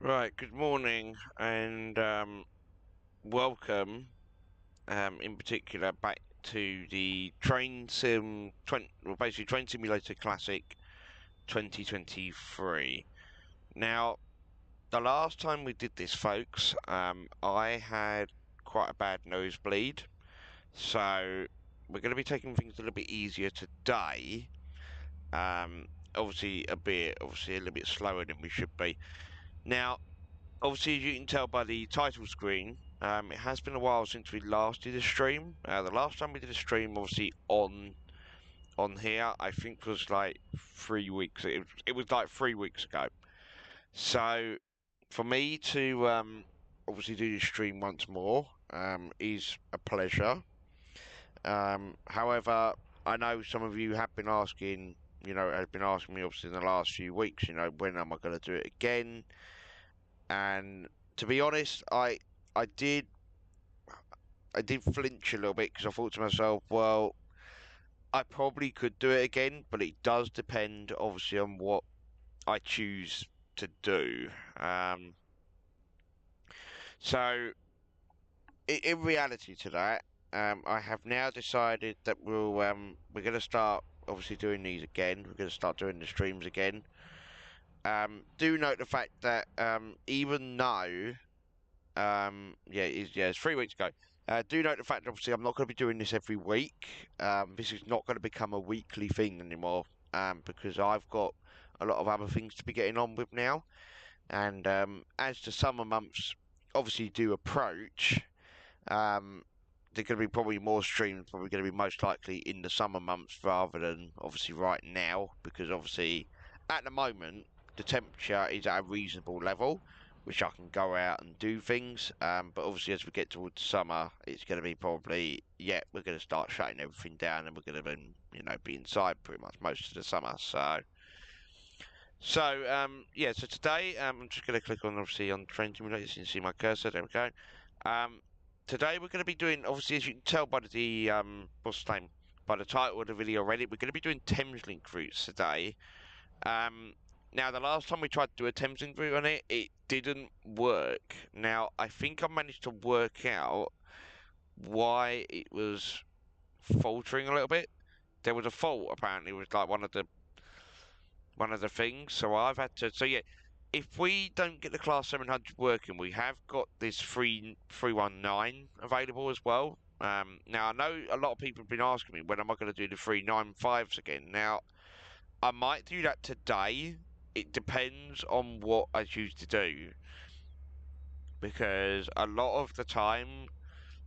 Right, good morning and welcome in particular back to the Train Sim 20, well basically Train Simulator Classic 2023. Now, the last time we did this, folks, I had quite a bad nosebleed, so we're going to be taking things a little bit easier today. Obviously obviously a little bit slower than we should be. Now, obviously, as you can tell by the title screen, it has been a while since we last did a stream. The last time we did a stream, obviously on here, I think was like 3 weeks. It was like 3 weeks ago. So for me to obviously do the stream once more is a pleasure. However, I know some of you have been asking, have been asking me obviously in the last few weeks, when am I going to do it again? And to be honest, I did I did flinch a little bit because I thought to myself, well, I probably could do it again, but it does depend obviously on what I choose to do. So in reality to that, I have now decided that we're going to start obviously doing these again. We're going to start doing the streams again. Do note the fact that even though it's 3 weeks ago. Do note the fact that obviously I'm not going to be doing this every week. This is not going to become a weekly thing anymore because I've got a lot of other things to be getting on with now. And as the summer months obviously do approach, there's going to be probably more streams, probably going to be most likely in the summer months rather than obviously right now because obviously at the moment the temperature is at a reasonable level which I can go out and do things. But obviously, as we get towards summer, it's going to be probably we're going to start shutting everything down, and we're going to be inside pretty much most of the summer. So today I'm just going to click on obviously on Train Simulator. You can see my cursor. There we go. Um, Today we're going to be doing obviously as you can tell by the what's the name by the title of the video already. We're going to be doing Thameslink routes today. Um, Now, the last time we tried to do a Thameslink route on it, it didn't work. Now, I think I managed to work out why it was faltering a little bit. There was a fault apparently with like one of the things. So I've had to. So yeah, if we don't get the Class 700 working, we have got this 319 available as well. Now I know a lot of people have been asking me when am I going to do the 395s again. Now I might do that today. It depends on what I choose to do. Because a lot of the time,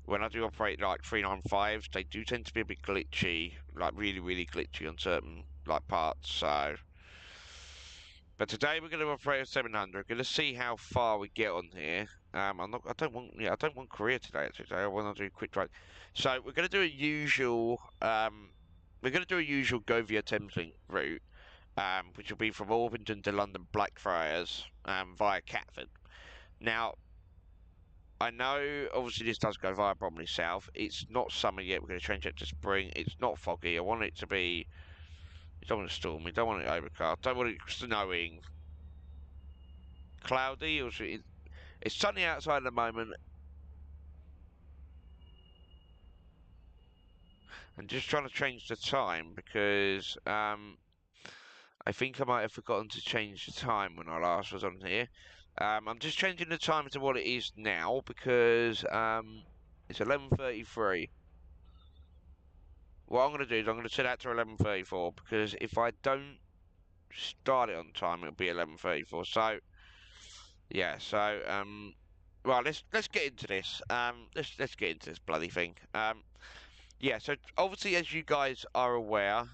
when I do operate like 395s, they do tend to be a bit glitchy. Like really, really glitchy on certain like parts. But today we're going to operate a 700. We're going to see how far we get on here. I don't want career today. Today I want to do quick drive. So we're going to do a usual. We're going to do a usual go via Thameslink route. Which will be from Orpington to London Blackfriars via Catford. Now, I know obviously this does go via Bromley South. It's not summer yet. We're going to change it to spring. It's not foggy. I want it to be. I don't want it stormy. I don't want it overcast. I don't want it snowing. Cloudy. It's sunny outside at the moment. I'm just trying to change the time because I think I might have forgotten to change the time when I last was on here. I'm just changing the time to what it is now because it's 11:33. What I'm going to do is I'm going to set that to 11:34 because if I don't start it on time, it'll be 11:34. So yeah, well, let's get into this. Let's get into this bloody thing. Yeah, so obviously, as you guys are aware,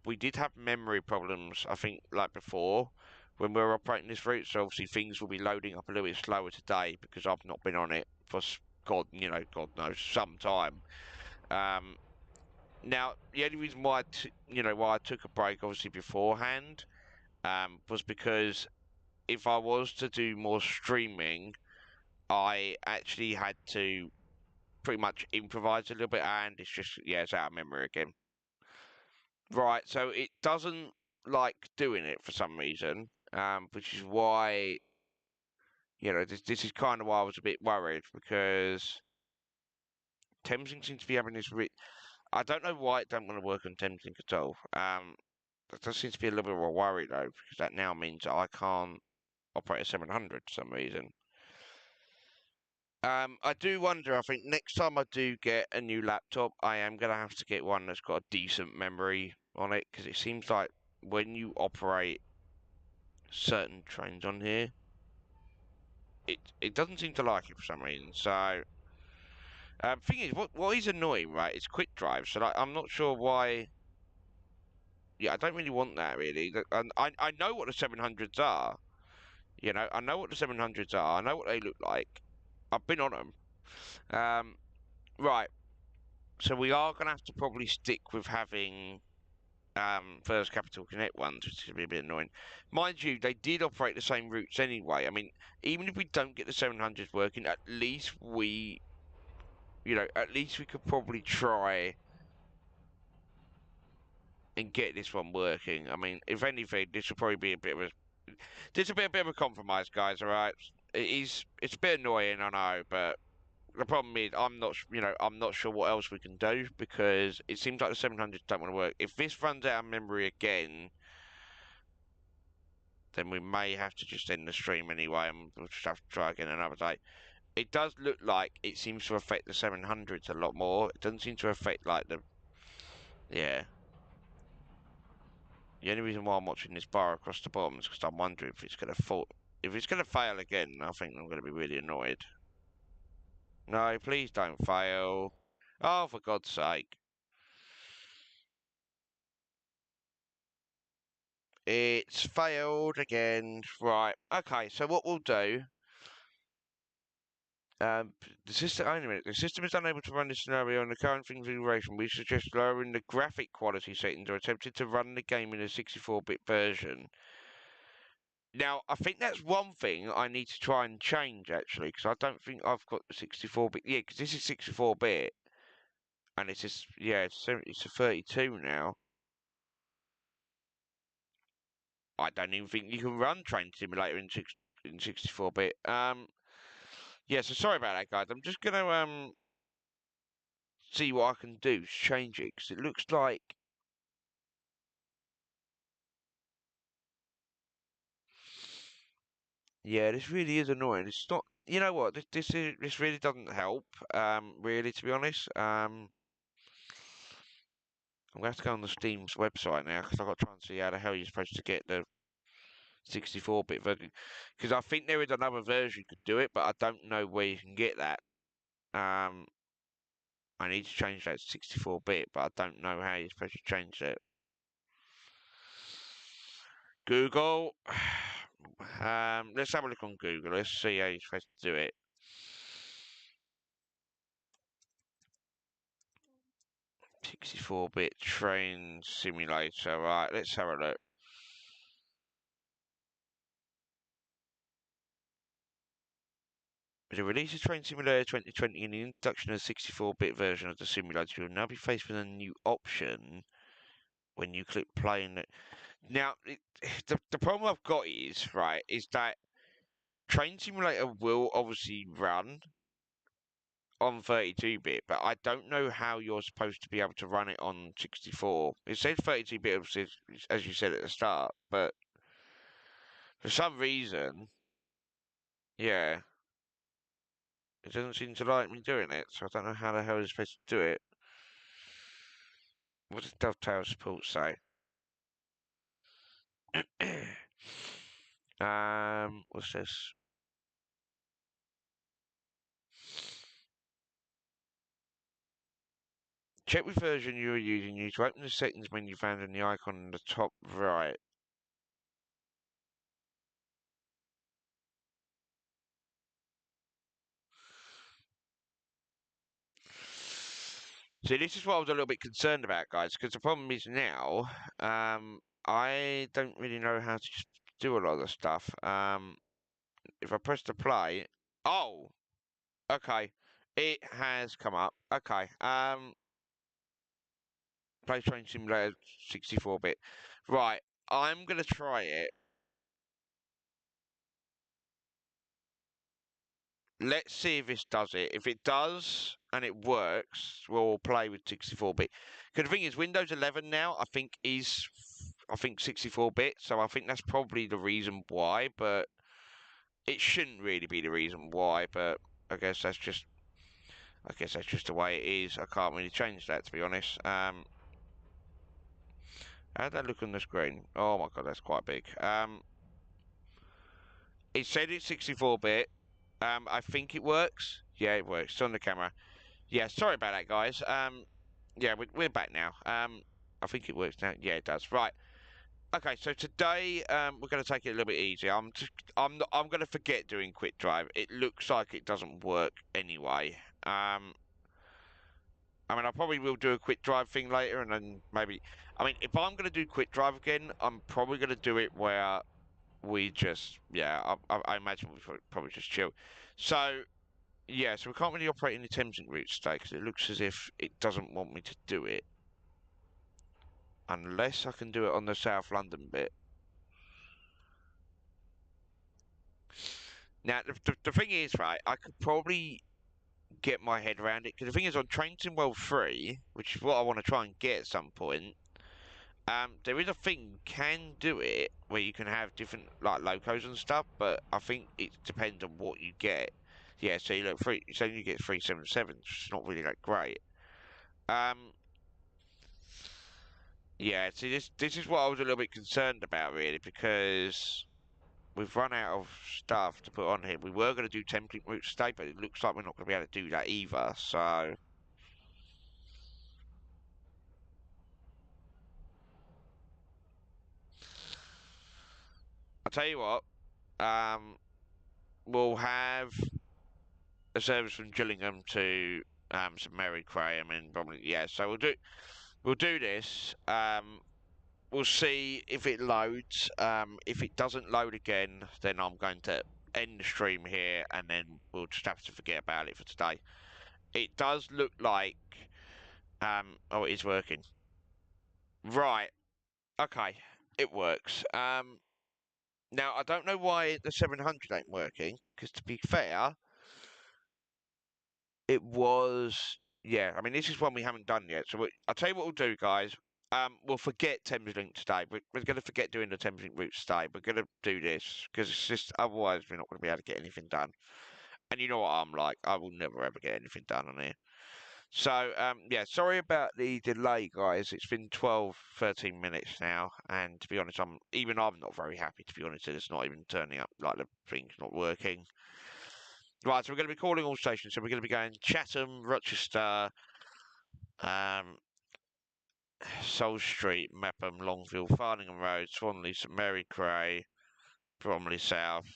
we did have memory problems, I think, like before, when we were operating this route. So obviously, things will be loading up a little bit slower today because I've not been on it for God knows, some time. Um, Now, the only reason why why I took a break, obviously beforehand, was because if I was to do more streaming, I actually had to pretty much improvise a little bit, and it's just it's out of memory again. Right, so it doesn't like doing it for some reason, which is why You know, this is kind of why I was a bit worried because Thameslink seems to be having this. I don't know why it don't want to work on Thameslink at all. That does seem to be a little bit of a worry though, because that now means that I can't operate a 700 for some reason. I do wonder. I think next time I do get a new laptop, I am gonna have to get one that's got a decent memory on it, because it seems like when you operate certain trains on here, it doesn't seem to like it for some reason. So, thing is, what is annoying, right? It's quick drive. So like, I'm not sure why. Yeah, I don't really want that really. And I know what the 700s are. You know, I know what the 700s are. I know what they look like. I've been on them. Um, right. So we are gonna have to probably stick with having First Capital Connect ones, which is gonna be a bit annoying. Mind you, they did operate the same routes anyway. I mean, even if we don't get the 700s working, at least at least we could probably try and get this one working. I mean, if anything, this will probably be a bit of a compromise, guys. All right, it's a bit annoying, I know, but the problem is I'm not sure what else we can do because it seems like the 700s don't want to work. If this runs out of memory again, then we may have to just end the stream anyway, and we'll just have to try again another day. It does look like it seems to affect the 700s a lot more. It doesn't seem to affect like the yeah. The only reason why I'm watching this bar across the bottom is because I'm wondering if it's gonna fall. If it's gonna fail again, I think I'm gonna be really annoyed. No, please don't fail. Oh, for God's sake. It's failed again. Right. Okay, so what we'll do. The system. Wait a minute. The system is unable to run this scenario in the current configuration. We suggest lowering the graphic quality settings or attempting to run the game in a 64-bit version. Now, I think that's one thing I need to try and change actually, because I don't think I've got the 64-bit. Yeah, because this is 64-bit, and it's just it's a 32 now. I don't even think you can run Train Simulator in 64-bit. Yeah, so sorry about that, guys. I'm just gonna see what I can do to change it because it looks like yeah, this really is annoying. It's not. You know what? This really doesn't help. Really, to be honest. I'm gonna have to go on the Steam's website now because I've got to try and see how the hell you're supposed to get the 64-bit version. Because I think there is another version you could do it, but I don't know where you can get that. Um, I need to change that to 64-bit, but I don't know how you're supposed to change it. Google. Let's have a look on Google. Let's see how you're supposed to do it. 64-bit train simulator. Right, let's have a look. With the release of Train Simulator 2020 and the introduction of the 64-bit version of the simulator, you will now be faced with a new option when you click play. Now, the problem I've got is that Train Simulator will obviously run on 32-bit, but I don't know how you're supposed to be able to run it on 64. It says 32-bit, as you said at the start, but for some reason, yeah, it doesn't seem to like me doing it, so I don't know how the hell you're supposed to do it. What does Dovetail support say? What's this? Check which version you are using. You need to open the settings menu found in the icon in the top right. See, this is what I was a little bit concerned about, guys, because the problem is now, I don't really know how to do a lot of the stuff. If I press the play, oh, okay, it has come up. Okay, play Train Simulator 64-bit. Right, I'm gonna try it. let's see if this does it. If it does and it works, we'll play with 64-bit. Because the thing is, Windows 11 now, I think 64-bit, so I think that's probably the reason why, but it shouldn't really be the reason why, but I guess that's just the way it is. I can't really change that, to be honest. How'd that look on the screen? Oh my god, that's quite big. It said it's 64-bit. I think it works. Yeah, it works. It's on the camera. Yeah, sorry about that, guys. Yeah, we're back now. I think it works now. Yeah, it does. Right. Okay, so today we're going to take it a little bit easy. I'm going to forget doing quick drive. It looks like it doesn't work anyway. I mean, I probably will do a quick drive thing later, and then maybe. I mean, if I'm going to do quick drive again, I'm probably going to do it where we just, yeah, I imagine we probably just chill. So, yeah, so we can't really operate in the Thameslink routes today because it looks as if it doesn't want me to do it. Unless I can do it on the South London bit. Now, the thing is, right, I could probably get my head around it because the thing is, on Train Sim World 3, which is what I want to try and get at some point, there is a thing you can do it where you can have different like locos and stuff, but I think it depends on what you get. Yeah, so you look so you get 377, which is not really that great. Um, yeah, see this is what I was a little bit concerned about really because we've run out of stuff to put on here. We were going to do template route today, but it looks like we're not going to be able to do that either. So I'll tell you what. Um, we'll have a service from Gillingham to St Mary Cray. I mean, probably yeah. So we'll do this. We'll see if it loads. If it doesn't load again, then I'm going to end the stream here, and then we'll just have to forget about it for today. It does look like oh, it is working. Right. Okay. It works. Now I don't know why the 700 ain't working, because to be fair, it was, yeah. I mean, this is one we haven't done yet. So I'll tell you what we'll do, guys. We'll forget Thameslink today. We're going to forget doing the Thameslink route today. We're going to do this because it's just otherwise we're not going to be able to get anything done. And you know what I'm like. I will never ever get anything done on here. So yeah, sorry about the delay, guys. It's been 12, 13 minutes now, and to be honest, I'm not very happy. To be honest, it's not even turning up. Like the thing's not working. Right, so we're going to be calling all stations. So we're going to be going Chatham, Rochester, um, Soul Street, Mepham, Longfield, Farningham Road, Swanley, St Mary Cray, Bromley South.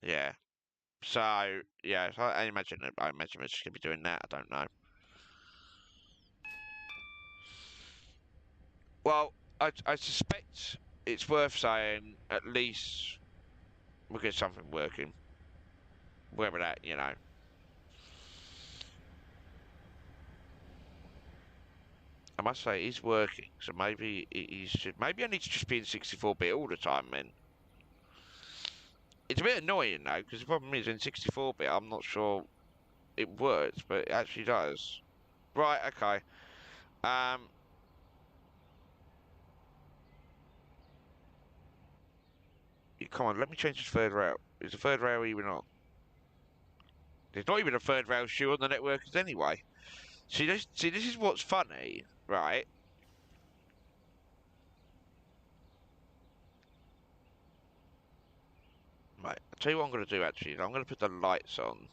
Yeah. So yeah, so I imagine we're just going to be doing that. I don't know. Well, I suspect it's worth saying at least we'll get something working. Whether that, you know. I must say it is working, so maybe it is. Maybe I need to just be in 64-bit all the time, then. It's a bit annoying though, because the problem is in 64-bit, I'm not sure it works, but it actually does. Right, okay. Um, come on, let me change this third rail. Is the third rail even on? There's not even a third rail shoe on the networkers anyway. See, this is what's funny, right? Right, I'll tell you what I'm going to do actually. I'm going to put the lights on.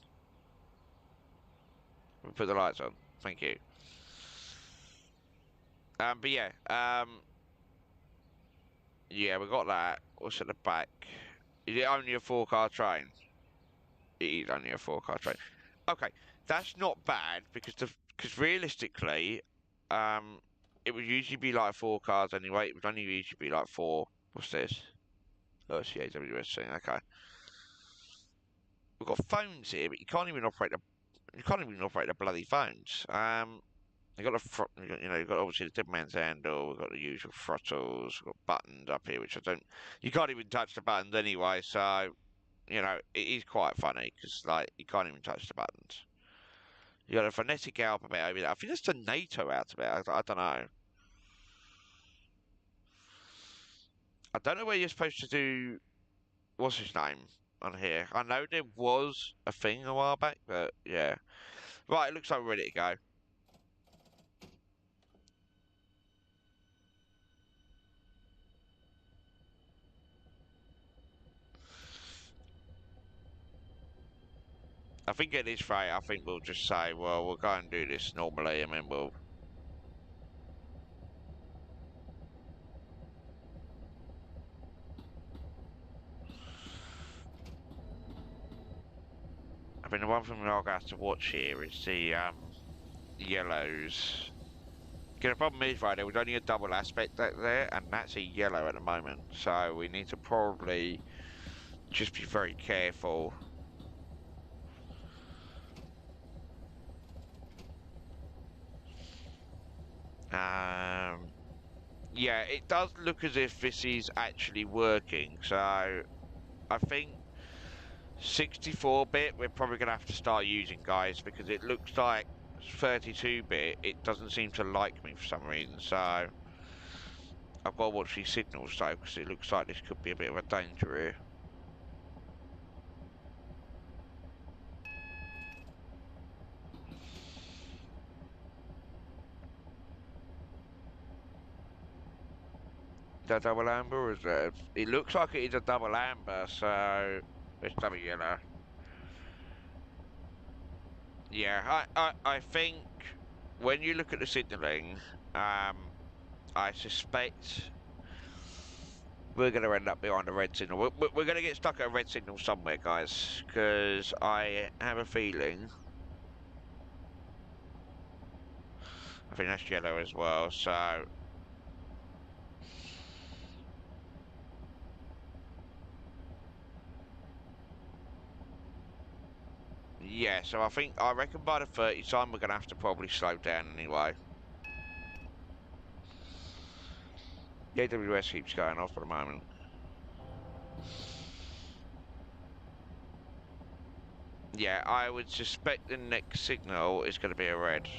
Put the lights on. Thank you. But yeah, yeah, we got that. What's at the back? Is it only a four-car train? It is only a four-car train. Okay, that's not bad because realistically, it would usually be like four cars anyway. It would only usually be like four. What's this? Oh, it's the AWS thing. Okay, we've got phones here, but you can't even operate the bloody phones. You got you've got obviously the dead man's handle. We've got the usual throttles. We've got buttons up here, which I don't. You can't even touch the buttons anyway. So you know, it is quite funny because like you can't even touch the buttons. You got a phonetic alphabet over there. I think that's the NATO alphabet. I don't know. I don't know where you're supposed to do. What's his name on here? I know there was a thing a while back, but yeah. Right, it looks like we're ready to go. I think at this rate, I think we'll just say, well, we'll go and do this normally, and then we'll. I mean, the one thing we're going to have to watch here is the yellows. Okay, the problem is, right, there was only a double aspect there, and that's a yellow at the moment. So we need to probably just be very careful. Yeah, it does look as if this is actually working. So I think 64-bit we're probably going to have to start using, guys, because it looks like 32-bit, it doesn't seem to like me for some reason. So I've got to watch these signals though, because it looks like this could be a bit of a danger here. Is that double amber or is that? It looks like it is a double amber, so it's double yellow. Yeah, I think when you look at the signalling, I suspect we're going to end up behind a red signal. We're going to get stuck at a red signal somewhere, guys, because I have a feeling. I think that's yellow as well, so. Yeah, so I reckon by the 30 time we're going to have to probably slow down anyway. The AWS keeps going off for the moment. Yeah, I would suspect the next signal is going to be a red.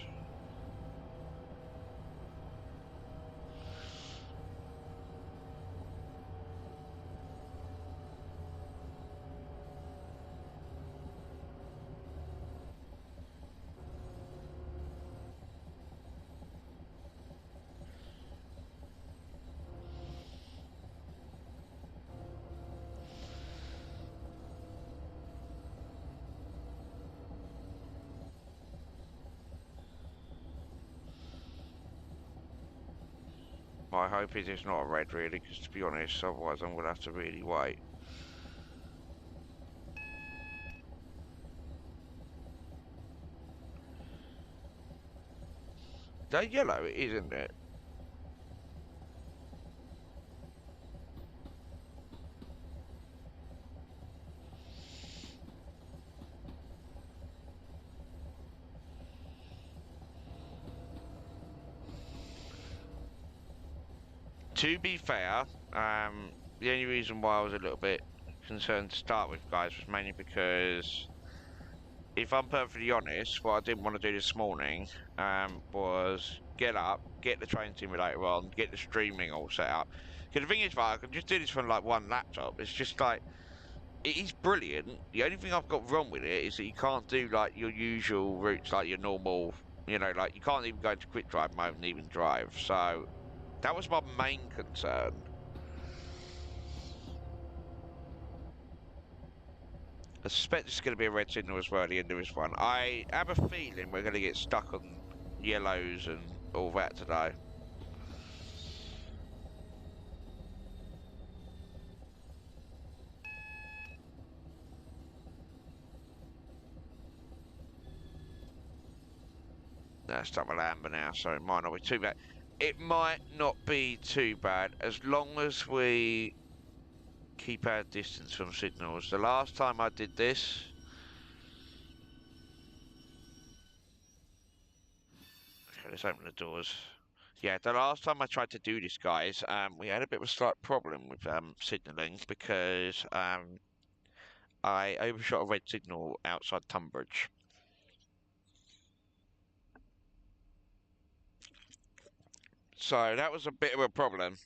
My hope is it's not a red, really, because to be honest, otherwise I'm going to have to really wait. That yellow, it is, isn't it? To be fair, the only reason why I was a little bit concerned to start with, guys, was mainly because, if I'm perfectly honest, what I didn't want to do this morning was get up, get the train simulator on, get the streaming all set up. Because the thing is, right, I can just do this from like one laptop. It's just like, it is brilliant. The only thing I've got wrong with it is that you can't do like your usual routes, like your normal, you know, like you can't even go into quick drive mode and even drive. So that was my main concern. I suspect it's going to be a red signal as well at the end of this one. I have a feeling we're going to get stuck on yellows and all that today. That's double amber now, so it might not be too bad. It might not be too bad as long as we keep our distance from signals. The last time I did this, okay, let's open the doors. Yeah, the last time I tried to do this, guys, we had a bit of a slight problem with signalling because I overshot a red signal outside Tunbridge. So that was a bit of a problem.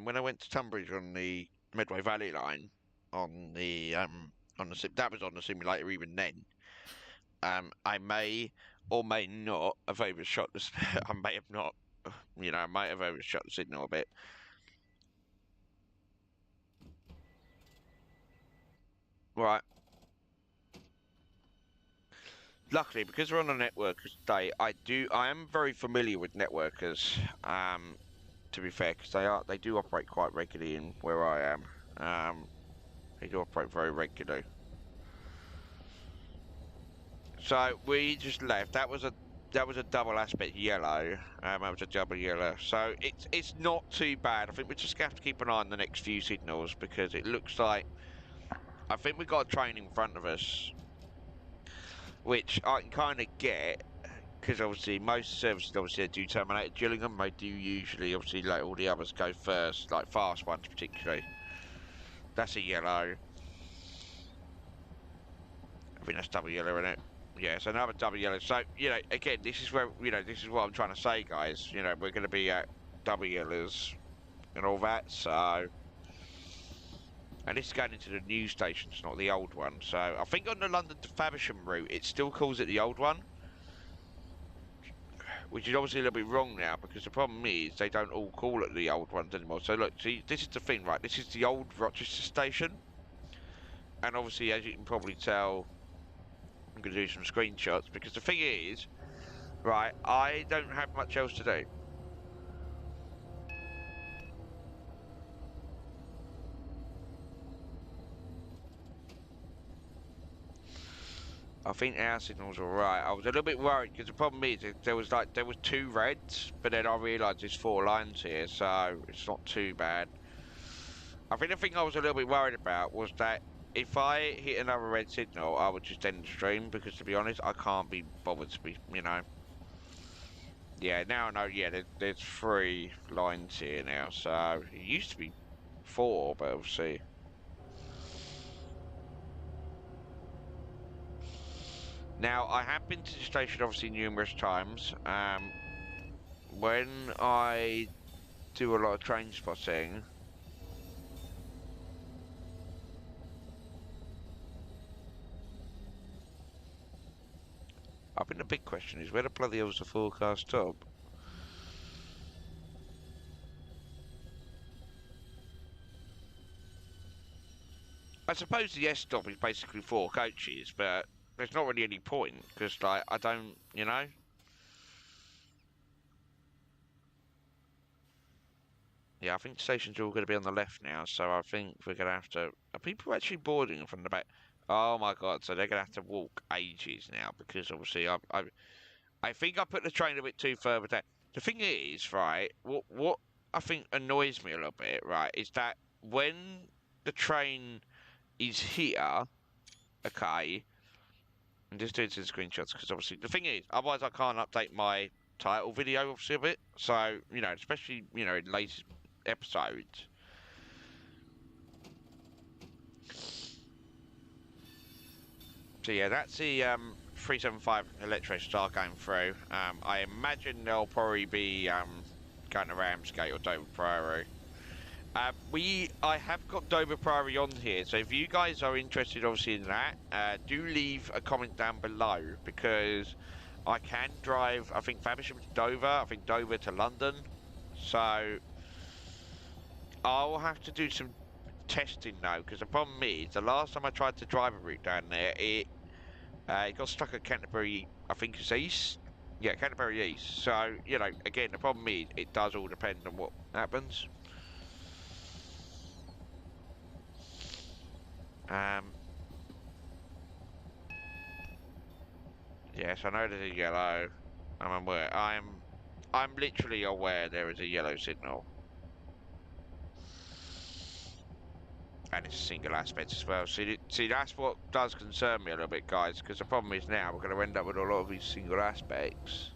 When I went to Tunbridge on the Medway Valley line, on the that was on the simulator even then. I may or may not have overshot the. I may have not. I might have overshot the signal a bit. Right. Luckily, because we're on a networkers day, I am very familiar with networkers. To be fair, because they do operate quite regularly in where I am. They do operate very regularly. So we just left. That was a double aspect yellow. That was a double yellow. So it's not too bad. I think we just have to keep an eye on the next few signals because it looks like I think we've got a train in front of us, which I can kind of get because obviously most services obviously do terminate at Gillingham. They do usually obviously let all the others go first, like fast ones particularly. That's a yellow. I think that's double yellow in it. Yeah, it's another double yellow. So, again, this is where, this is what I'm trying to say, guys. We're going to be at double yellows and all that, so... And this is going into the new stations, not the old one. So, I think on the London to Faversham route, it still calls it the old one. Which is obviously a little bit wrong now, because the problem is they don't all call it the old ones anymore. So, look, see, this is the thing, right? This is the old Rochester station. And obviously, as you can probably tell, I'm going to do some screenshots, because the thing is... Right, I don't have much else to do. I think our signal's alright. I was a little bit worried because the problem is there was two reds, but then I realised there's 4 lines here, so it's not too bad. I think the thing I was a little bit worried about was that if I hit another red signal, I would just end the stream because, to be honest, I can't be bothered to be, Yeah, now I know, yeah, there's 3 lines here now, so it used to be 4, but we'll see. Now, I have been to the station obviously numerous times. When I do a lot of train spotting, I think the big question is where the bloody hell's the forecast stop? I suppose the S stop is basically 4 coaches, but there's not really any point because, like, I don't, Yeah, I think the stations are all going to be on the left now, so I think we're going to have to... Are people actually boarding from the back? Oh my god, so they're going to have to walk ages now because obviously I think I put the train a bit too further down. The thing is, right, what I think annoys me a little bit, right, is that when the train is here, okay, I'm just doing some screenshots because obviously the thing is, otherwise I can't update my title video obviously of it. So, especially, in latest episodes. So yeah, that's the 375 Electro Star going through. I imagine they'll probably be going to Ramsgate or Dover Priory. I have got Dover Priory on here, so if you guys are interested obviously in that, do leave a comment down below because I can drive, I think Faversham to Dover, I think Dover to London, so I'll have to do some testing though, because the problem is, the last time I tried to drive a route down there, it got stuck at Canterbury, I think it's East. Yeah, Canterbury East. So, again, the problem is, it does all depend on what happens. Yes, I know there's a yellow. I'm aware. I'm literally aware there is a yellow signal. And it's a single aspect as well. See, that's what does concern me a little bit, guys, because the problem is now we're going to end up with a lot of these single aspects.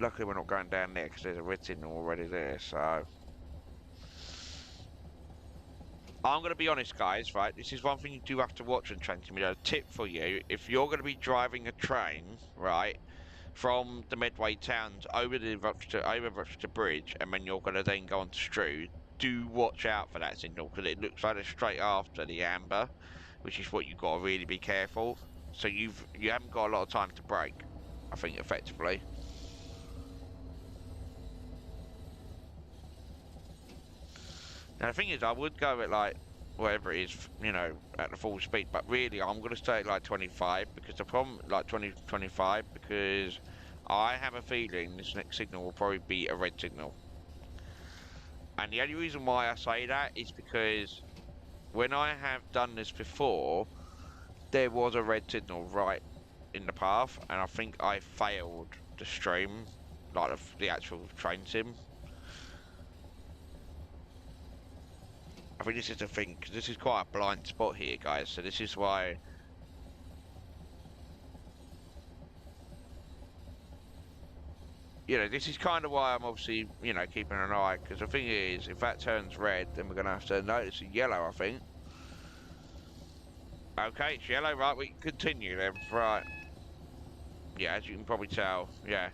Luckily, we're not going down there because there's a red signal already there, so... I'm going to be honest, guys, right? This is one thing you do have to watch on Train Simulator. Tip for you, if you're going to be driving a train, right, from the Medway towns over the Rochester Bridge, and then you're going to then go on to Strood, do watch out for that signal, because it looks like it's straight after the amber, which is what you've got to really be careful. So you haven't got a lot of time to brake, I think, effectively. Now the thing is, I would go at like whatever it is, you know, at the full speed, but really I'm going to stay at like 25 because the problem, like 25, because I have a feeling this next signal will probably be a red signal. And the only reason why I say that is because when I have done this before, there was a red signal right in the path, and I think I failed the stream, like the actual train sim. I think this is the thing, because this is quite a blind spot here, guys, so this is why... You know, this is kind of why I'm obviously, you know, keeping an eye, because the thing is, if that turns red, then we're going to have to notice a yellow, I think. Okay, it's yellow, right, we can continue then, right. Yeah, as you can probably tell, yeah.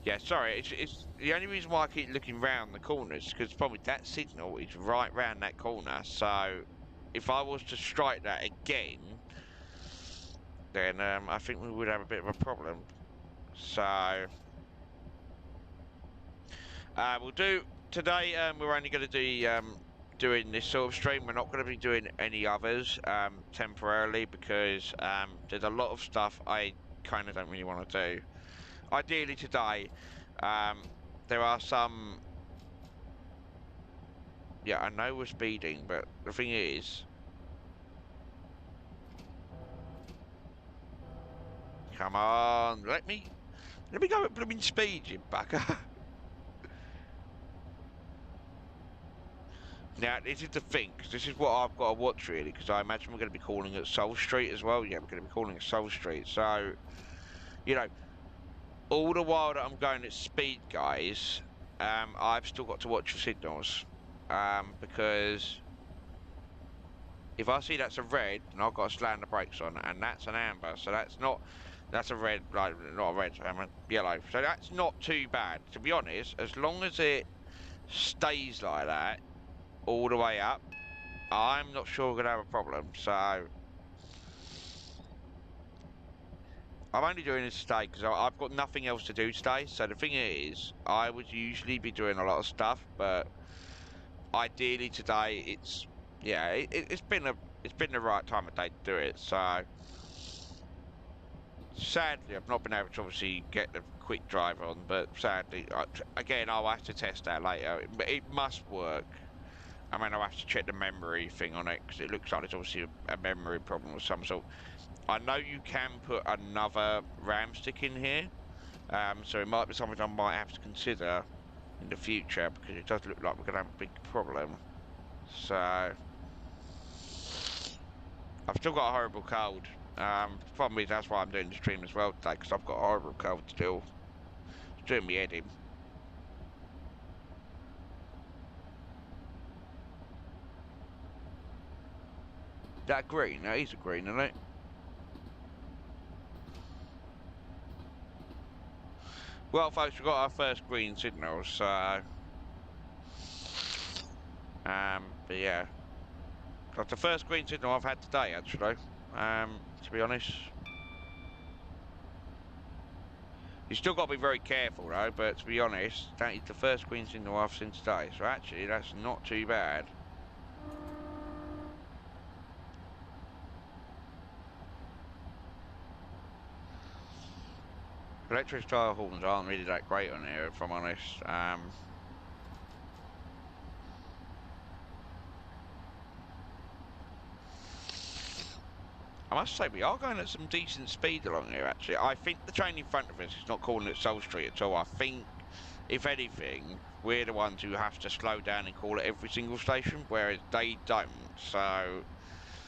Yeah, sorry, it's the only reason why I keep looking round the corners, because probably that signal is right round that corner, so if I was to strike that again, then I think we would have a bit of a problem. So, we'll do, today we're only going to do doing this sort of stream. We're not going to be doing any others temporarily, because there's a lot of stuff I kind of don't really want to do. Ideally today, there are some... Yeah, I know we're speeding, but the thing is... Come on, let me go at blooming speed, you bugger. Now, this is the thing, because this is what I've got to watch, really, because I imagine we're going to be calling it Soul Street as well. Yeah, we're going to be calling it Soul Street, so... You know, all the while that I'm going at speed, guys, I've still got to watch the signals, because... If I see that's a red, then I've got to slam the brakes on, and that's an amber, so that's a red, like, not a red, a yellow. So that's not too bad, to be honest. As long as it stays like that all the way up, I'm not sure we're going to have a problem. So I'm only doing this today because I've got nothing else to do today. So the thing is, I would usually be doing a lot of stuff, but ideally today it's... Yeah, it's been the right time of day to do it. So sadly, I've not been able to obviously get the quick drive on, but sadly, again, I'll have to test that later. It must work. I mean, I'll have to check the memory thing on it, because it looks like there's obviously a memory problem of some sort. I know you can put another RAM stick in here, so it might be something I might have to consider in the future, because it does look like we're going to have a big problem. So... I've still got a horrible cold. The problem is that's why I'm doing the stream as well today, because I've got a horrible cold still. It's doing me head in. That green, that is a green, isn't it? Well, folks, we've got our first green signal, so... but yeah. That's the first green signal I've had today, actually, to be honest. You still got to be very careful, though, but to be honest, that is the first green signal I've seen today, so actually, that's not too bad. Electric style horns aren't really that great on here, if I'm honest. I must say, we are going at some decent speed along here, actually. I think the train in front of us is not calling it Soul Street at all. I think, if anything, we're the ones who have to slow down and call it every single station, whereas they don't, so...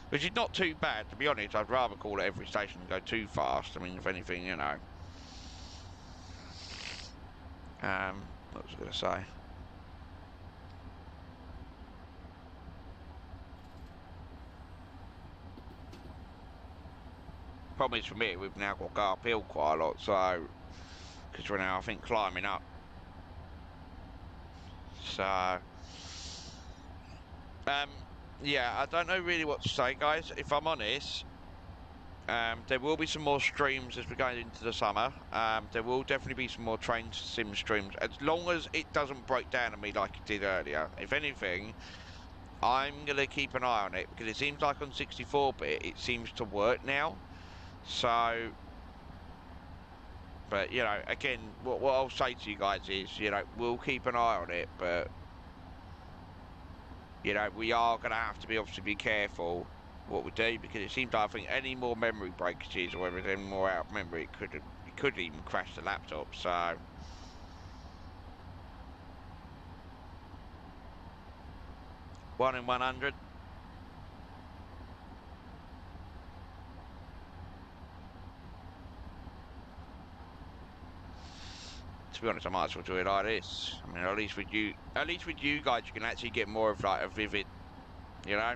Which is not too bad, to be honest. I'd rather call it every station than go too fast. I mean, if anything, you know. What was I going to say? Problem is for me, we've now got to go uphill quite a lot, so because we're now, I think, climbing up. So, yeah, I don't know really what to say, guys. If I'm honest, there will be some more streams as we're going into the summer. There will definitely be some more train sim streams, as long as it doesn't break down on me like it did earlier. If anything, I'm going to keep an eye on it, because it seems like on 64-bit it seems to work now. So, but, you know, again, what I'll say to you guys is, you know, we'll keep an eye on it, but, you know, we are going to have to obviously be careful what we do, because it seems like, I think, any more memory breakages or everything more out of memory, it could even crash the laptop. So, 1 in 100. To be honest, I might as well do it like this. I mean, at least with you guys, you can actually get more of like a vivid, you know.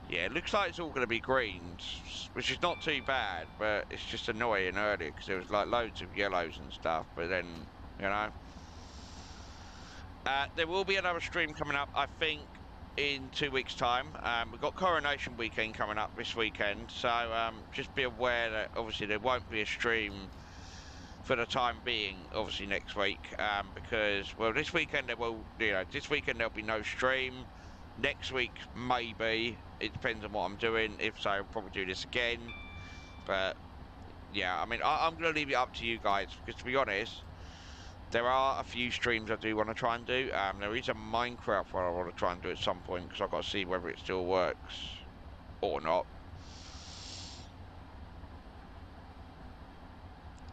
Yeah, it looks like it's all going to be greens, which is not too bad, but it's just annoying earlier because there was like loads of yellows and stuff. But then, you know, there will be another stream coming up, I think, in 2 weeks' time. We've got Coronation Weekend coming up this weekend, so just be aware that obviously there won't be a stream for the time being, obviously next week, because, well, this weekend this weekend there'll be no stream. Next week, maybe. It depends on what I'm doing. If so, I'll probably do this again. But, yeah, I mean, I'm going to leave it up to you guys, because to be honest, there are a few streams I do want to try and do. There is a Minecraft one I want to try and do at some point, because I've got to see whether it still works or not.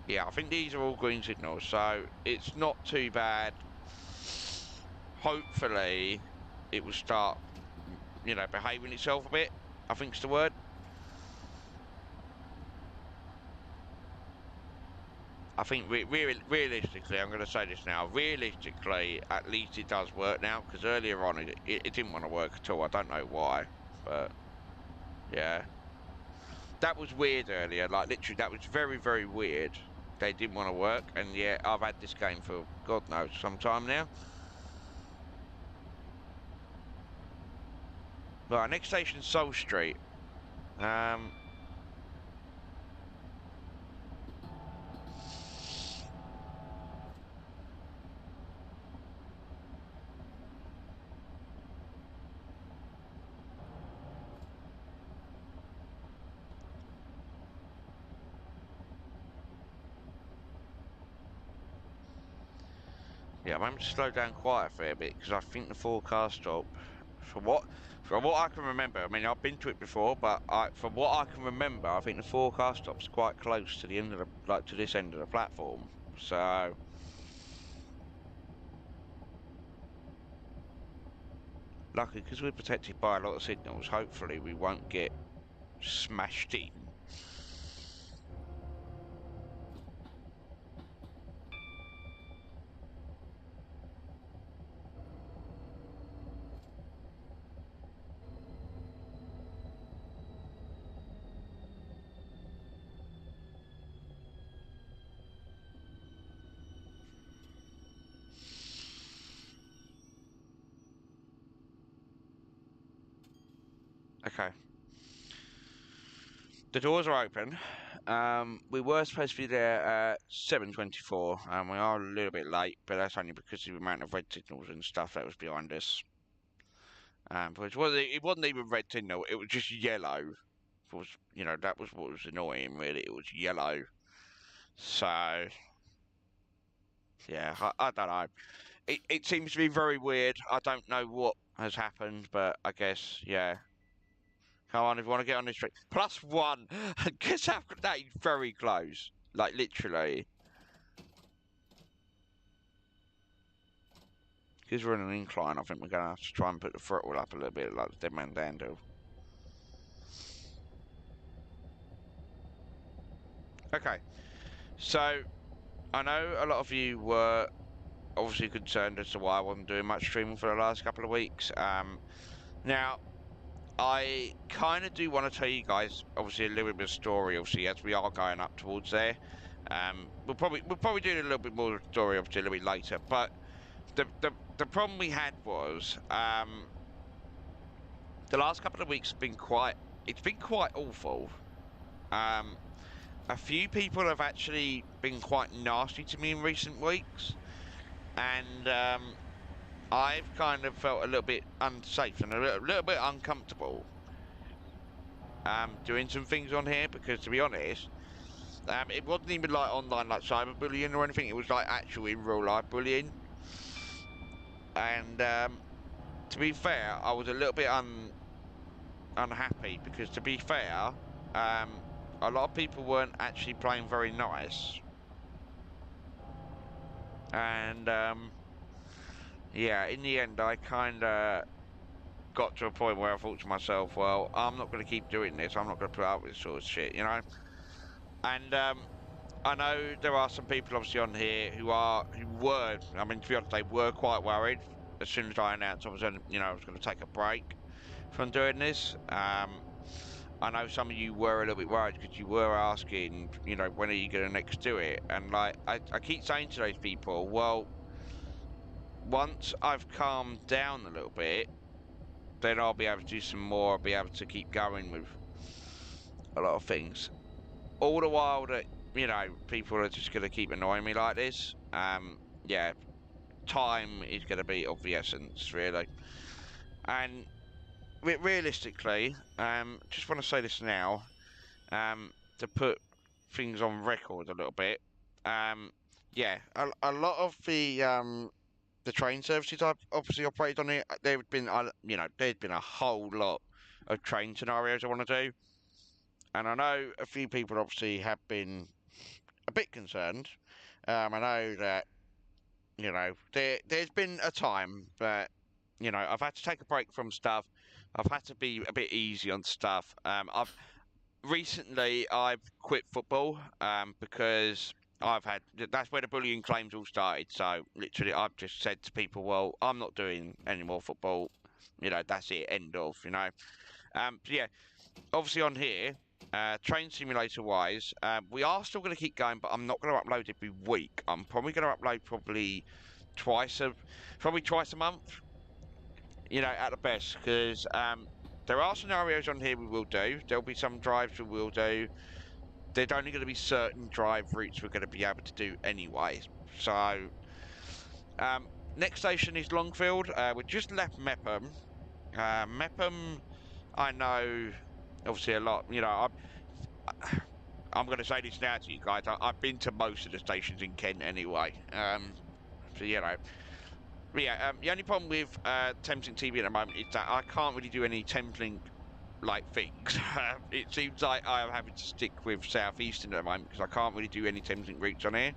Yeah, I think these are all green signals, so it's not too bad. Hopefully, it will start, you know, behaving itself a bit, I think's the word. I think realistically, I'm going to say this now, realistically, at least it does work now, because earlier on it didn't want to work at all. I don't know why, but yeah. That was weird earlier, like literally that was very, very weird. They didn't want to work, and yeah, I've had this game for God knows some time now. Right, next station, Soul Street. Yeah, I'm having to slow down quite a fair bit, because I think the forecast stop, from what I can remember, I mean, I've been to it before, but from what I can remember, I think the forecast stop's quite close to the end of the, like, to this end of the platform. So, luckily, because we're protected by a lot of signals, hopefully we won't get smashed in. Okay. The doors are open. We were supposed to be there at 7:24, and we are a little bit late, but that's only because of the amount of red signals and stuff that was behind us. But it wasn't even red signal; it was just yellow. It was, you know, that was what was annoying. Really, it was yellow. So yeah, I don't know. It seems to be very weird. I don't know what has happened, but I guess yeah. Come on, if you want to get on this train. +1. Guess how that is very close. Like, literally. Because we're in an incline, I think we're going to have to try and put the throttle up a little bit, like the Dead Man Dan do. Okay. So, I know a lot of you were obviously concerned as to why I wasn't doing much streaming for the last couple of weeks. Now, I kind of do want to tell you guys, obviously, a little bit of a story, obviously, as we are going up towards there. We'll probably do a little bit more story, obviously, a little bit later. But the problem we had was the last couple of weeks have been quite awful. A few people have actually been quite nasty to me in recent weeks, and I've kind of felt a little bit unsafe and a little bit uncomfortable doing some things on here, because to be honest, it wasn't even like online like cyberbullying or anything. It was like actual in real life bullying, and to be fair, I was a little bit unhappy, because to be fair, a lot of people weren't actually playing very nice, and yeah, in the end, I kind of got to a point where I thought to myself, well, I'm not going to keep doing this. I'm not going to put up with this sort of shit, you know. And I know there are some people obviously on here who were, I mean, to be honest, they were quite worried as soon as I announced I was, you know, I was going to take a break from doing this. I know some of you were a little bit worried, because you were asking, you know, when are you going to next do it? And like, I keep saying to those people, well, once I've calmed down a little bit, then I'll be able to do some more. I'll be able to keep going with a lot of things. All the while that, you know, people are just going to keep annoying me like this, yeah, time is going to be of the essence, really. And realistically, just want to say this now, to put things on record a little bit. Yeah, a lot of the train services I've obviously operated on it, there have been, you know, there's been a whole lot of train scenarios I want to do, and I know a few people obviously have been a bit concerned. I know that, you know, there's been a time that, you know, I've had to take a break from stuff. I've had to be a bit easy on stuff. I've quit football because that's where the bullying claims all started. So literally, I've just said to people, well, I'm not doing any more football. You know, that's it, end of. You know, so yeah, obviously on here, train simulator wise, we are still going to keep going, but I'm not going to upload every week. I'm probably going to upload twice a month. You know, at the best, because there are scenarios on here we will do. There'll be some drives we will do. There's only going to be certain drive routes we're going to be able to do anyway. So, next station is Longfield. We just left Mepham. Mepham, I know, obviously a lot. You know, I'm going to say this now to you guys. I've been to most of the stations in Kent anyway. So you know. But yeah, the only problem with Thameslink TV at the moment is that I can't really do any Thameslink like things. It seems like I'm having to stick with Southeastern at the moment, because I can't really do any Thameslink routes on here.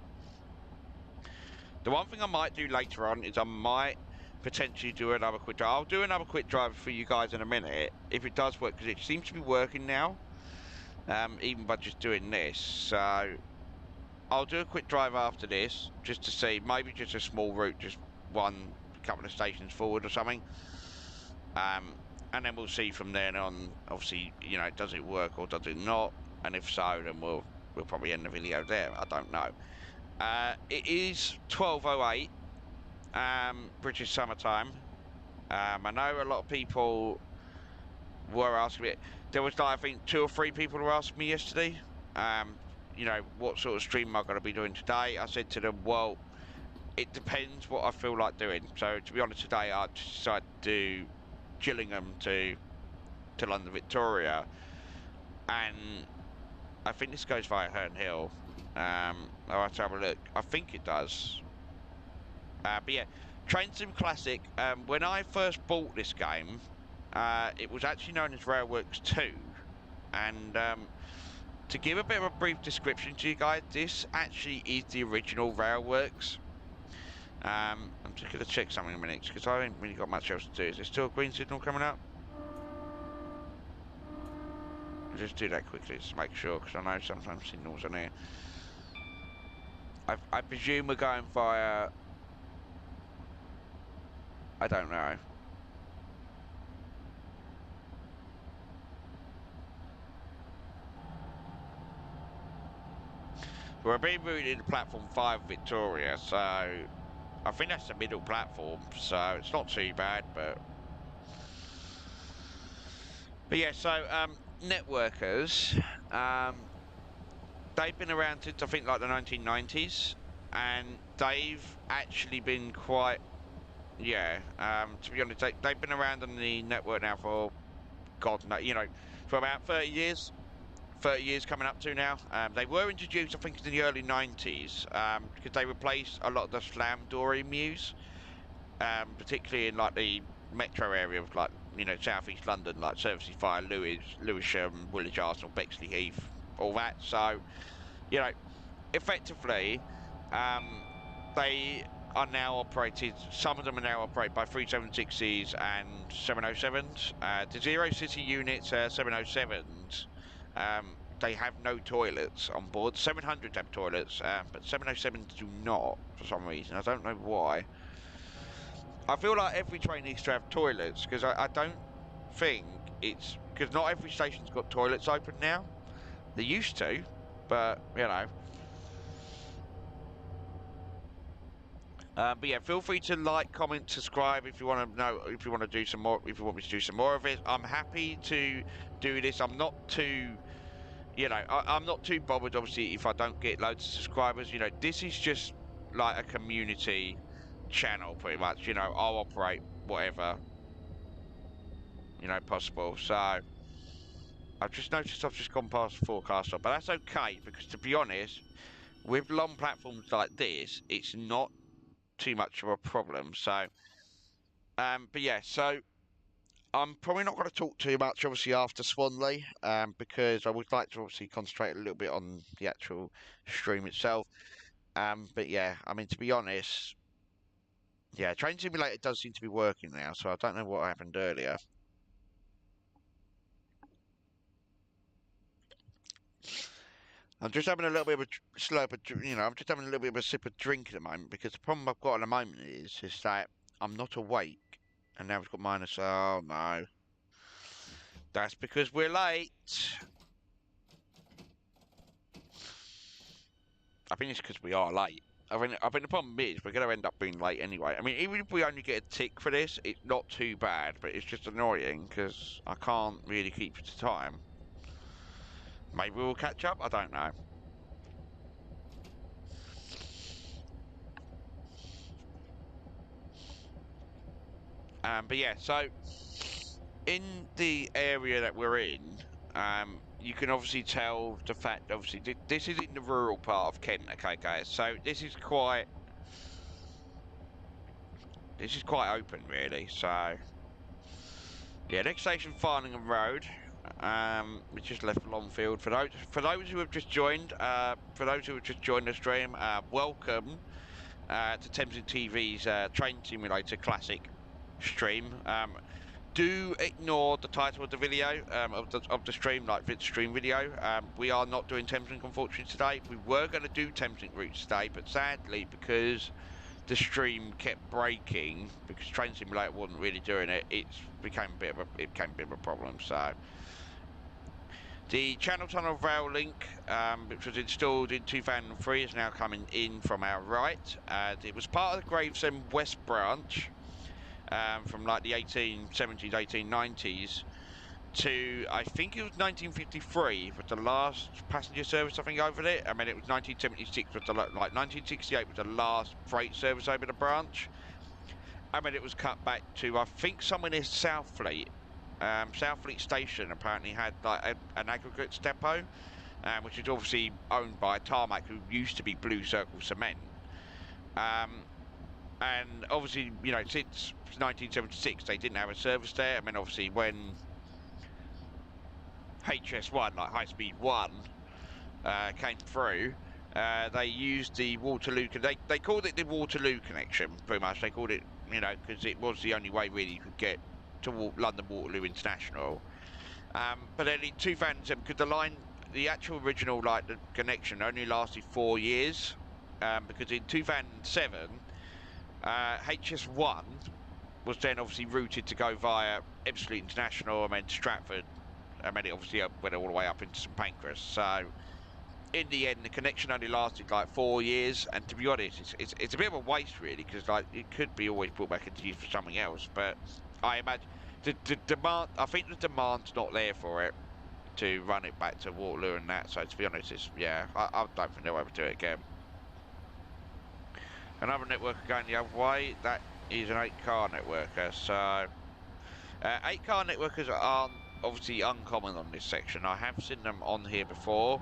The one thing I might do later on is I might potentially do another quick drive. I'll do another quick drive for you guys in a minute, if it does work, because it seems to be working now, even by just doing this. So I'll do a quick drive after this, just to see, maybe just a small route, just one couple of stations forward or something, and then we'll see from then on, obviously, you know, does it work or does it not, and if so, then we'll probably end the video there. I don't know. It is 12:08 British summertime. I know a lot of people were asking me, there was like, I think 2 or 3 people were asking me yesterday, you know, what sort of stream am I going to be doing today. I said to them, well, it depends what I feel like doing. So to be honest, today I decided to do Gillingham to London Victoria, and I think this goes via Herne Hill. I'll have to have a look. I think it does. But yeah, Train Sim Classic. When I first bought this game, it was actually known as Railworks 2, and to give a bit of a brief description to you guys, this actually is the original Railworks. I'm just going to check something in a minute, because I haven't really got much else to do. Is there still a green signal coming up? I'll just do that quickly, just to make sure, because I know sometimes signals are near. I presume we're going via... I don't know. We're being routed to platform 5 Victoria, so I think that's the middle platform, so it's not too bad, but yeah, so networkers, they've been around since I think like the 1990s, and they've actually been quite, yeah, to be honest, they've been around on the network now for, God, you know, for about 30 years. 30 years coming up to now. They were introduced, I think, in the early 90s, because they replaced a lot of the slam door emus, particularly in like the metro area of like, you know, southeast London, like Surrey Fire, Lewisham, Woolwich Arsenal, Bexley Heath, all that. So, you know, effectively, um, they are now operated, some of them are now operated by 376s and 707s. The Zero City units, 707s, they have no toilets on board. 700s have toilets, but 707s do not for some reason. I don't know why. I feel like every train needs to have toilets, because I don't think it's, because not every station's got toilets open now. They used to, but you know. But yeah, feel free to like, comment, subscribe if you want to know, if you want to do some more, if you want me to do some more of it. I'm happy to do this. I'm not too, you know, I'm not too bothered, obviously, if I don't get loads of subscribers. You know, this is just like a community channel, pretty much. You know, I'll operate whatever, you know, possible. So I've just noticed I've just gone past the forecast stop, but that's okay, because to be honest, with long platforms like this, it's not too much of a problem. So, but yeah, so I'm probably not going to talk too much, obviously, after Swanley, because I would like to obviously concentrate a little bit on the actual stream itself. But yeah, I mean, to be honest, yeah, Train Simulator does seem to be working now, so I don't know what happened earlier. I'm just having a little bit of a slurp of, you know, I'm just having a little bit of a sip of drink at the moment, because the problem I've got at the moment is that I'm not awake, and now it's got minus, oh no. That's because we're late. I think it's because we are late. I think the problem is we're going to end up being late anyway. I mean, even if we only get a tick for this, it's not too bad, but it's just annoying because I can't really keep to time. Maybe we'll catch up, I don't know. But yeah, so in the area that we're in, you can obviously tell the fact, obviously, this is in the rural part of Kent, okay, guys? So this is quite open, really, so... Yeah, next station, Farningham Road. We just left Longfield. For those who have just joined, the stream, welcome to Thameslink TV's Train Simulator Classic stream. Do ignore the title of the video of the stream, like the stream video. We are not doing Thameslink, unfortunately, today. We were going to do Thameslink routes today, but sadly, because the stream kept breaking, because Train Simulator wasn't really doing it, it became a bit of a problem. So the Channel Tunnel Rail link, which was installed in 2003, is now coming in from our right. It was part of the Gravesend West branch from like the 1870s, 1890s to, I think it was 1953 was the last passenger service, I think, over there. I mean, it was 1976 was the, like 1968 was the last freight service over the branch. I mean, it was cut back to, I think, somewhere near Southfleet. Southfleet Station apparently had like an aggregates depot, which is obviously owned by Tarmac, who used to be Blue Circle Cement. And obviously, you know, since 1976, they didn't have a service there. I mean, obviously, when HS1, like High Speed 1, came through, they used the Waterloo, they called it the Waterloo connection, pretty much. They called it, you know, because it was the only way really you could get to London Waterloo International. But then in 2007, because the line, the actual original, like, the connection only lasted 4 years, because in 2007, HS1 was then obviously routed to go via Ebbsfleet International and then Stratford. I mean, it obviously went all the way up into St Pancras. So, in the end, the connection only lasted like 4 years, and to be honest, it's a bit of a waste really, because like it could be always put back into use for something else. But I imagine the demand, I think the demand's not there for it to run it back to Waterloo and that. So to be honest, yeah, I don't think they'll ever do it again. Another networker going the other way. That is an 8-car networker. So 8-car networkers aren't obviously uncommon on this section. I have seen them on here before.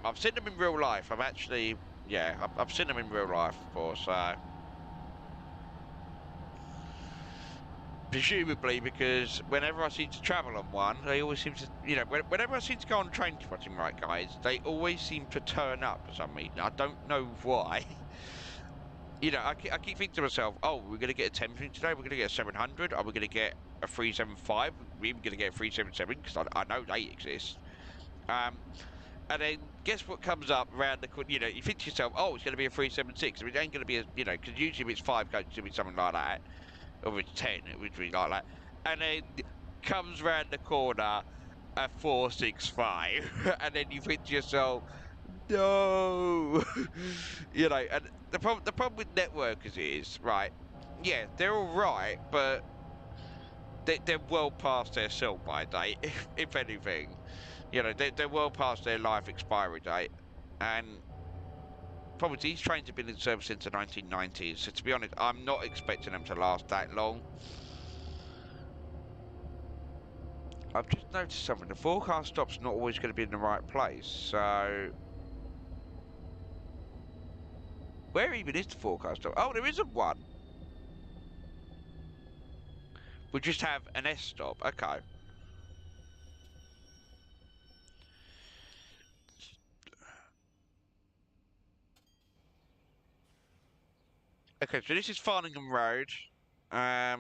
I've seen them in real life. I've seen them in real life before, so presumably because whenever I seem to travel on one, they always seem to, whenever I seem to go on a train spotting, right, guys, they always seem to turn up for some reason. I don't know why. I keep thinking to myself, oh, we're going to get a Thameslink today, we're going to get a 700, are we going to get a 375, we're even going to get a 377, because I know they exist. And then guess what comes up around the corner? You think to yourself, oh, it's going to be a 376. I mean, it ain't going to be a, because usually if it's 5 goes to be something like that, or if it's 10, it would be like that. And then comes round the corner a 465, and then you think to yourself, no, And the problem with networkers is, right? Yeah, they're all right, but they're well past their sell-by date, if anything. They're well past their life expiry date, and probably these trains have been in service since the 1990s, so to be honest, I'm not expecting them to last that long. I've just noticed something, the forecast stop's not always going to be in the right place, so... Where even is the forecast stop? Oh, there isn't one! We just have an S stop, okay. Okay, so this is Farningham Road. I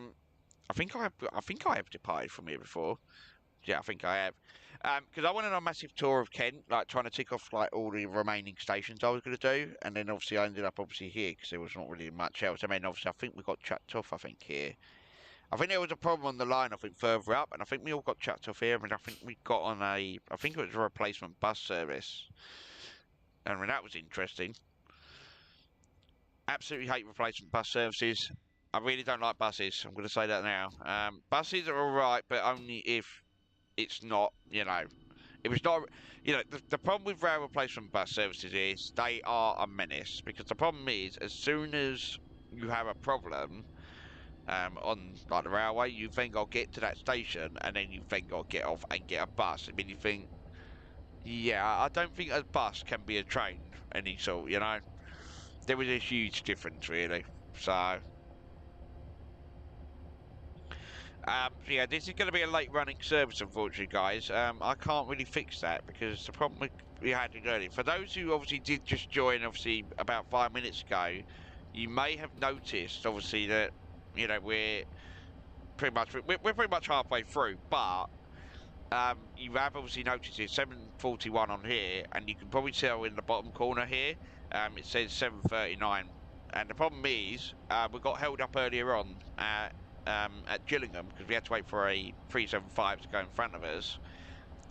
think I have departed from here before. Yeah, I think I have. Because I went on a massive tour of Kent, like trying to tick off like all the remaining stations I was going to do, and then obviously I ended up here because there was not really much else. I mean, obviously I think we got chucked off. I think here. I think there was a problem on the line. I think further up, and I think we all got chucked off here. And I think we got on I think it was a replacement bus service. And I mean, that was interesting. Absolutely hate replacement bus services. I really don't like buses. I'm going to say that now. Buses are alright, but only if it's not, if it's not, the problem with rail replacement bus services is they are a menace. Because the problem is, as soon as you have a problem on like the railway, you think I'll get to that station, and then you think I'll get off and get a bus. I mean, you think, yeah, I don't think a bus can be a train any sort, There was a huge difference, really. So, yeah, this is going to be a late running service, unfortunately, guys. I can't really fix that because the problem we had earlier. For those who obviously did just join, obviously about 5 minutes ago, you may have noticed, obviously, that we're pretty much halfway through, but you have obviously noticed it's 7:41 on here, and you can probably tell in the bottom corner here, it says 7:39. And the problem is, we got held up earlier on at Gillingham because we had to wait for a 375 to go in front of us,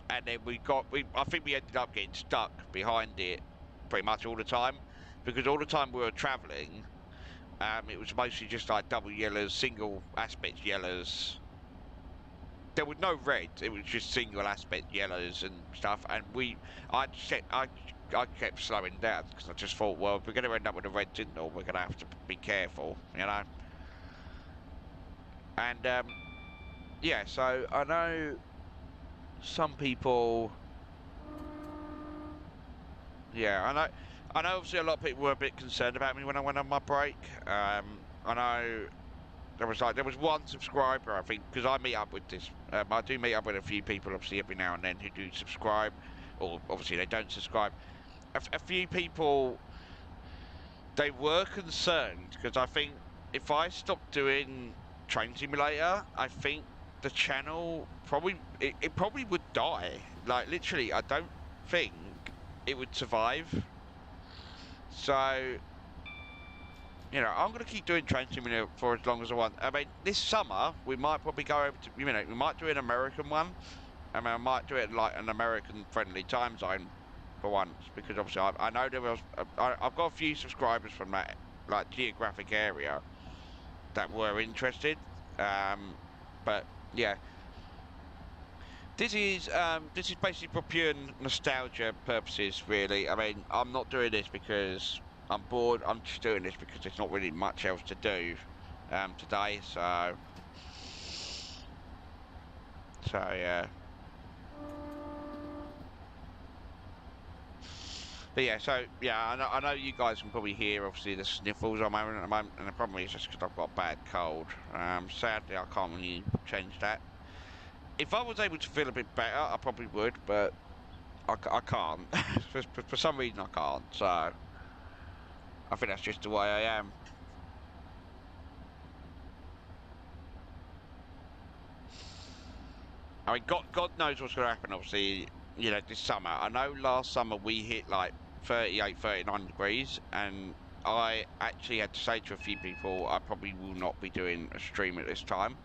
and then I think we ended up getting stuck behind it pretty much all the time, because all the time we were travelling, it was mostly just like double yellows, single aspect yellows. There was no red, it was just single aspect yellows and stuff, and I kept slowing down because I just thought, well, if we're going to end up with a red signal, we're going to have to be careful, And yeah, so I know some people. Yeah, I know. Obviously, a lot of people were a bit concerned about me when I went on my break. I know there was one subscriber, I think, because I meet up with this. I do meet up with a few people, obviously, every now and then who do subscribe, or obviously they don't subscribe. A few people, they were concerned because I think if I stopped doing Train Simulator, I think the channel it probably would die. Like literally, I don't think it would survive. So, I'm gonna keep doing Train Simulator for as long as I want. I mean, this summer we might probably go over to, we might do an American one. I mean, I might do it like an American friendly time zone. for once, because obviously I know there was I've got a few subscribers from that like geographic area that were interested, but yeah, this is basically for pure nostalgia purposes, really. I mean, I'm not doing this because I'm bored. I'm just doing this because there's not really much else to do today. So yeah. But yeah, so yeah, I know you guys can probably hear obviously the sniffles I'm having at the moment, and the problem is just because I've got a bad cold. Sadly, I can't really change that. If I was able to feel a bit better, I probably would, but I can't. For some reason, I can't. So I think that's just the way I am. I mean, God knows what's going to happen. Obviously, you know, this summer. I know last summer we hit like 38, 39 degrees, and I actually had to say to a few people, I probably will not be doing a stream at this time.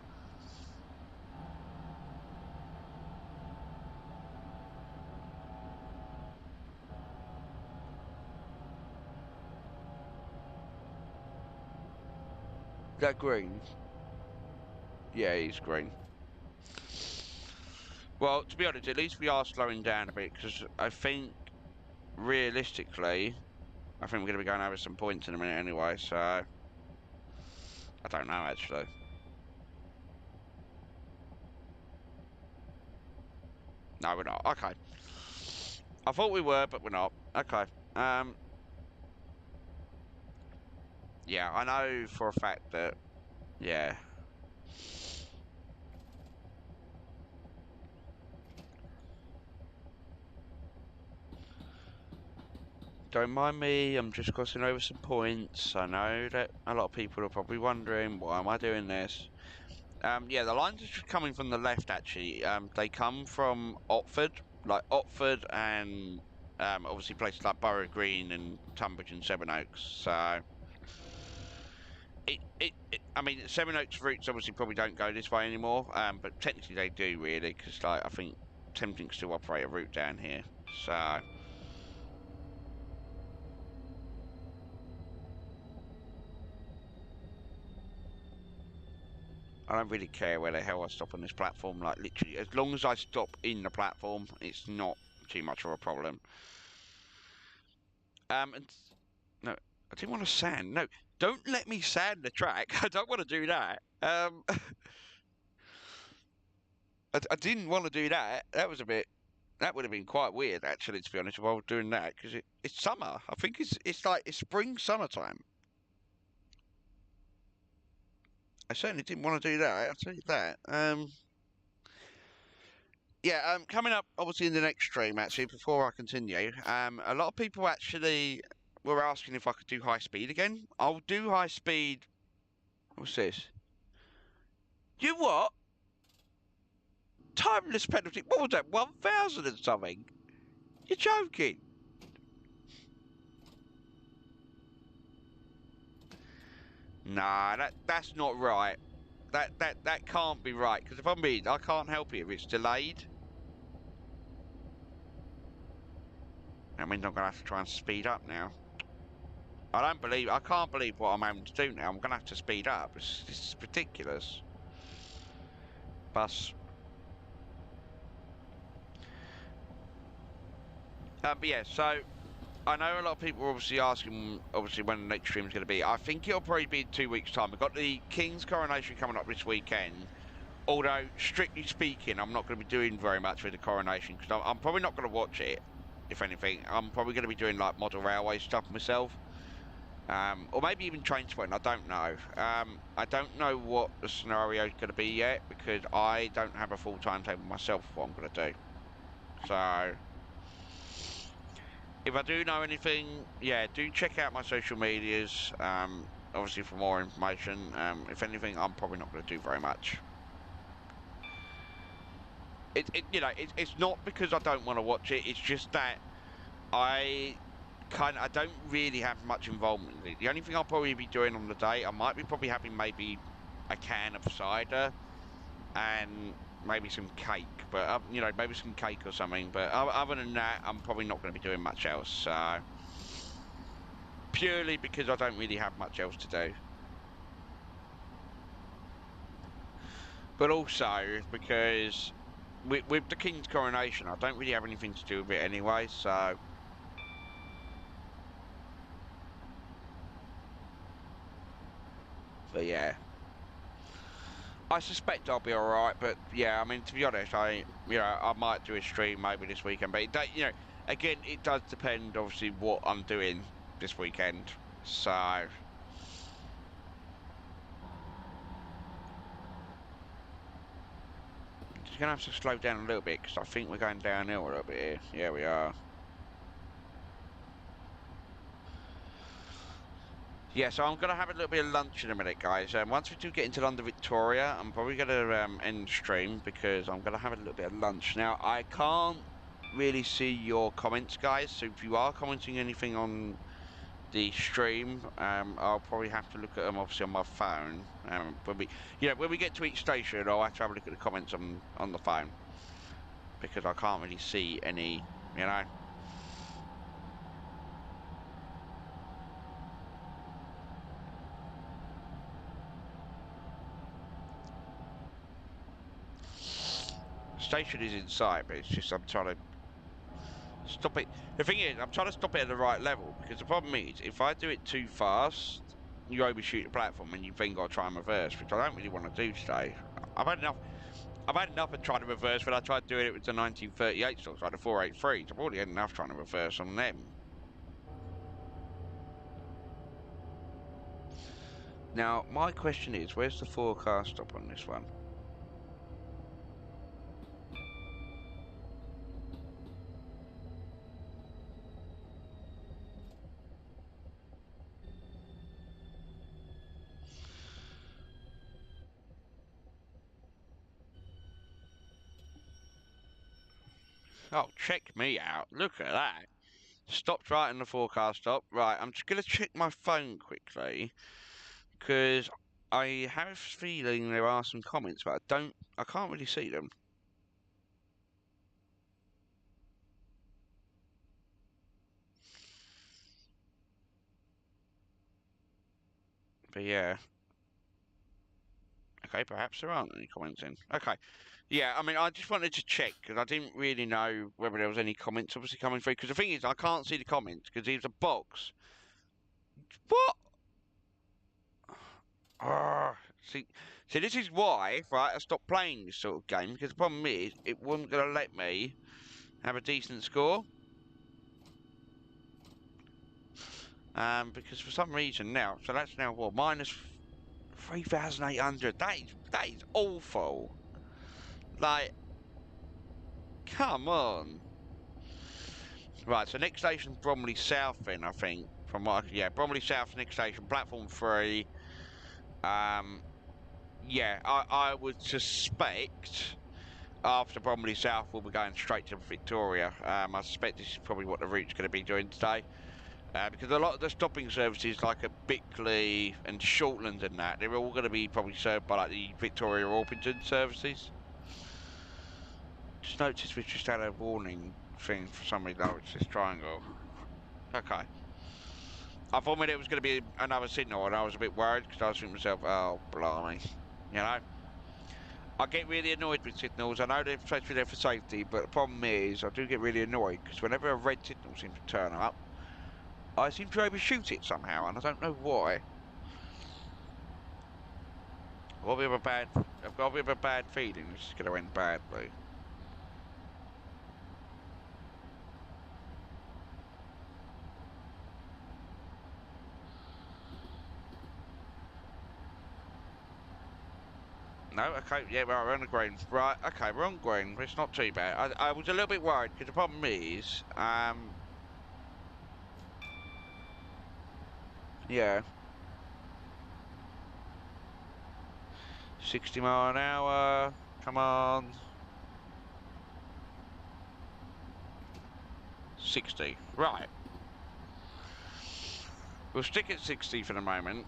That green? Yeah, he's green. Well, to be honest, at least we are slowing down a bit because I think realistically, I think we're going to be going over some points in a minute anyway. So I don't know actually. No, we're not. Okay. I thought we were, but we're not. Okay. Yeah, I know for a fact that. Yeah. Don't mind me, I'm just crossing over some points. I know that a lot of people are probably wondering, why am I doing this? Yeah, the lines are just coming from the left actually. They come from Otford, like Otford and obviously places like Borough Green and Tunbridge and Sevenoaks. So I mean, Sevenoaks routes obviously probably don't go this way anymore, but technically they do really, because like I think Thameslink still operate a route down here. So I don't really care where the hell I stop on this platform. Like literally, as long as I stop in the platform, it's not too much of a problem. And no, I didn't want to sand. No, don't let me sand the track. I don't want to do that. I didn't want to do that. That was a bit. That would have been quite weird, actually, to be honest, if I was doing that, because it's summer. I think it's like it's spring, summertime. I certainly didn't want to do that. I'll tell you that. Yeah. Coming up, obviously, in the next stream, actually, before I continue, a lot of people actually were asking if I could do high speed again. I'll do high speed. What's this? You what? Timeless penalty. What was that? 1,000 and something? You're joking. Nah, that's not right. That can't be right. Because if I'm being, I can't help it if it's delayed. That means I'm gonna have to try and speed up now. I can't believe what I'm having to do now. I'm gonna have to speed up. It's ridiculous. Bus. But yeah, so I know a lot of people are obviously asking, obviously, when the next stream is going to be. I think it'll probably be in 2 weeks' time. We've got the King's coronation coming up this weekend. Although, strictly speaking, I'm not going to be doing very much with the coronation because I'm probably not going to watch it. If anything, I'm probably going to be doing like model railway stuff myself, or maybe even train spotting. I don't know. I don't know what the scenario is going to be yet because I don't have a full timetable myself for what I'm going to do. So. If I do know anything, yeah, do check out my social medias, obviously for more information. If anything, I'm probably not going to do very much. It's not because I don't want to watch it. It's just that I I don't really have much involvement in it. The only thing I'll probably be doing on the day, I might be probably having maybe a can of cider and maybe some cake, but you know, maybe some cake or something. But other than that, I'm probably not going to be doing much else. So purely because I don't really have much else to do. But also because with the King's coronation, I don't really have anything to do with it anyway, so... But yeah. I suspect I'll be alright, but yeah, I mean, to be honest, I might do a stream maybe this weekend, but you know, again, it does depend, obviously, what I'm doing this weekend, so... Just gonna have to slow down a little bit, because I think we're going downhill a little bit here. Yeah, we are. Yeah, so I'm going to have a little bit of lunch in a minute, guys. Once we do get into London Victoria, I'm probably going to end stream because I'm going to have a little bit of lunch. Now, I can't really see your comments, guys, so if you are commenting anything on the stream, I'll probably have to look at them, obviously, on my phone. When we get to each station, I'll have to have a look at the comments on the phone because I can't really see any, you know. Station is in sight, but it's just I'm trying to stop it. The thing is, I'm trying to stop it at the right level because the problem is, if I do it too fast, you overshoot the platform and you then got to try and reverse, which I don't really want to do today. I've had enough. I've had enough of trying to reverse when I tried doing it with the 1938 stocks, like the 483s. I've already had enough trying to reverse on them. Now, my question is, where's the forecast stop on this one? Oh, check me out. Look at that. Stopped right in the forecast stop. Right, I'm just going to check my phone quickly because I have a feeling there are some comments, but I can't really see them. But yeah. Okay, perhaps there aren't any comments in. Okay. Yeah, I mean, I just wanted to check because I didn't really know whether there was any comments obviously coming through. Because the thing is, I can't see the comments because there's a box. What? Ah, see, this is why, right, I stopped playing this sort of game because the problem is it wasn't going to let me have a decent score. Because for some reason now, so that's now what, minus 3,800. That is awful. Like, come on. Right, so next station Bromley South then, I think. From what yeah, Bromley South next station, platform 3. Yeah, I would suspect after Bromley South we'll be going straight to Victoria. I suspect this is probably what the route's going to be doing today. Because a lot of the stopping services like at Bickley and Shortland and that, they're all going to be probably served by like the Victoria Orpington services. Just noticed we just had a warning thing for some reason. Oh, it's this triangle. Okay. I thought maybe it was going to be another signal and I was a bit worried because I was thinking to myself, oh, blimey. You know? I get really annoyed with signals. I know they're supposed to be there for safety, but the problem is I do get really annoyed because whenever a red signal seems to turn up, I seem to overshoot it somehow, and I don't know why. I've got a bit of a bad feeling this is going to end badly. No, okay, yeah, right, we're on the green. Right, okay, we're on green, but it's not too bad. I was a little bit worried, because the problem is, yeah. 60 mile an hour, come on. 60, right. We'll stick at 60 for the moment.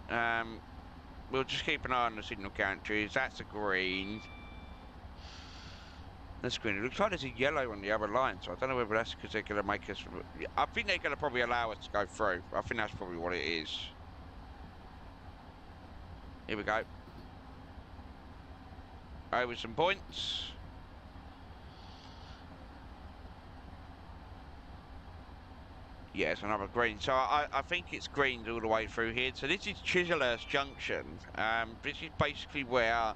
We'll just keep an eye on the signal countries. That's a green. That's green. It looks like there's a yellow on the other line, so I don't know whether that's because they're going to make us... I think they're going to probably allow us to go through. I think that's probably what it is. Here we go. Over some points. Yeah, it's another green. So I think it's green all the way through here. So this is Chislehurst Junction. This is basically where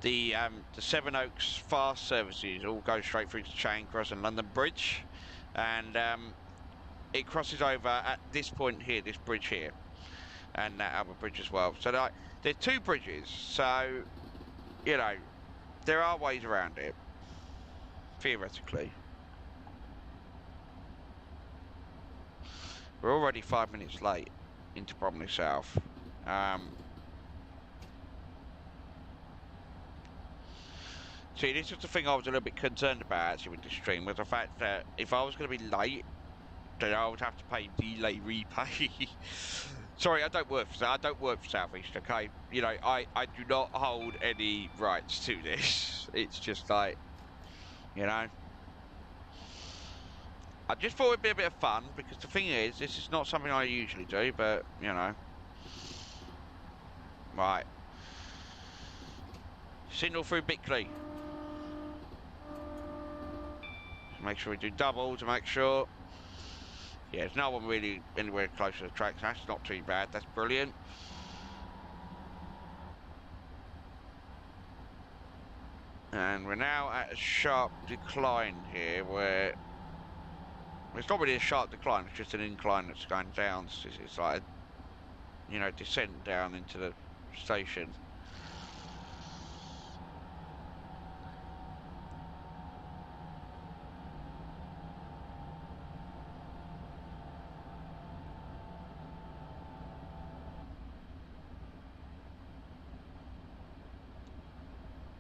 the Seven Oaks fast services all go straight through to Charing Cross and London Bridge, and it crosses over at this point here, this bridge here, and that other bridge as well. So like, there's two bridges, so you know there are ways around it theoretically. We're already 5 minutes late into Bromley South. See, this is the thing I was a little bit concerned about actually with this stream, was the fact that if I was going to be late, then I would have to pay delay repay. Sorry, I don't work for South East, okay? You know, I do not hold any rights to this. It's just like, you know. I just thought it'd be a bit of fun, because the thing is, this is not something I usually do, but, you know. Right. Signal through Bickley. Make sure we do double to make sure. Yeah, there's no one really anywhere close to the tracks. That's not too bad. That's brilliant. And we're now at a sharp decline here, where it's not really a sharp decline. It's just an incline that's going down. It's like a, you know, descent down into the station.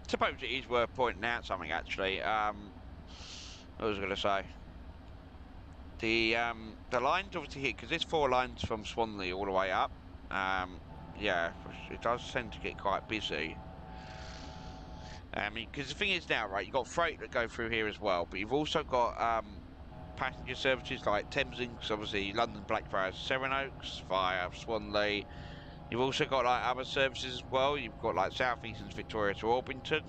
Suppose it is worth pointing out something actually. What was I going to say? The lines obviously here, because there's 4 lines from Swanley all the way up. Yeah, it does tend to get quite busy. I mean, because the thing is now, right, you've got freight that go through here as well, but you've also got passenger services like Thameslink, obviously London Blackfriars, Seven Oaks via Swanley. You've also got like other services as well. You've got like South Eastern's Victoria to Orpington,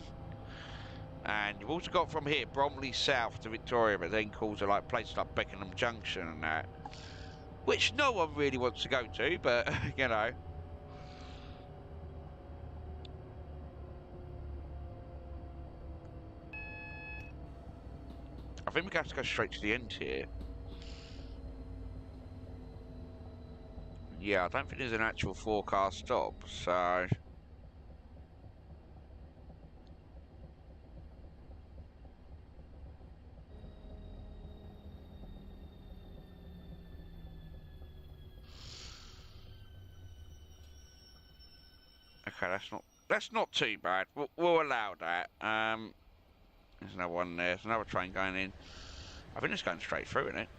and you've also got from here Bromley South to Victoria, but then calls are like places like Beckenham Junction and that, which no one really wants to go to, but you know. I think we have to go straight to the end here. Yeah, I don't think there's an actual forecast stop, so... Okay, that's not too bad. We'll allow that. There's another one there. There's another train going in. I think it's going straight through, isn't it?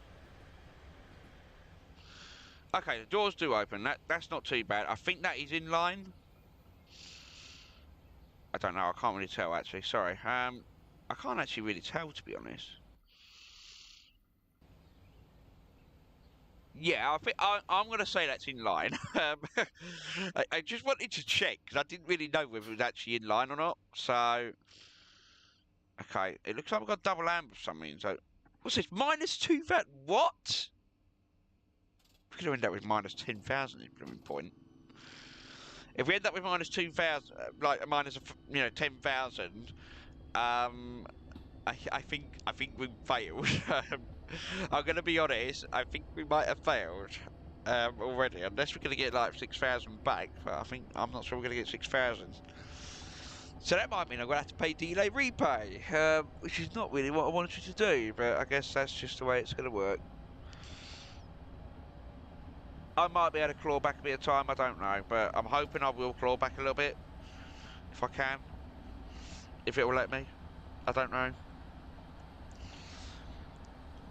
Okay, the doors do open. That's not too bad. I think that is in line. I don't know. I can't really tell actually. Sorry. I can't actually really tell, to be honest. Yeah, I think I'm going to say that's in line. I just wanted to check because I didn't really know whether it was actually in line or not. So, okay, it looks like we've got double amp for some reason. So, what's this? -2,000? What? We're going to end up with -10,000 in point. If we end up with -2,000, like minus, 10,000, I think we failed. I'm going to be honest. I think we might have failed already, unless we're going to get like 6,000 back. But I'm not sure we're going to get 6,000. So that might mean I'm going to have to pay delay repay, which is not really what I wanted to do. But I guess that's just the way it's going to work. I might be able to claw back a bit of time. I don't know, but I'm hoping I will claw back a little bit if I can. If it will let me, I don't know.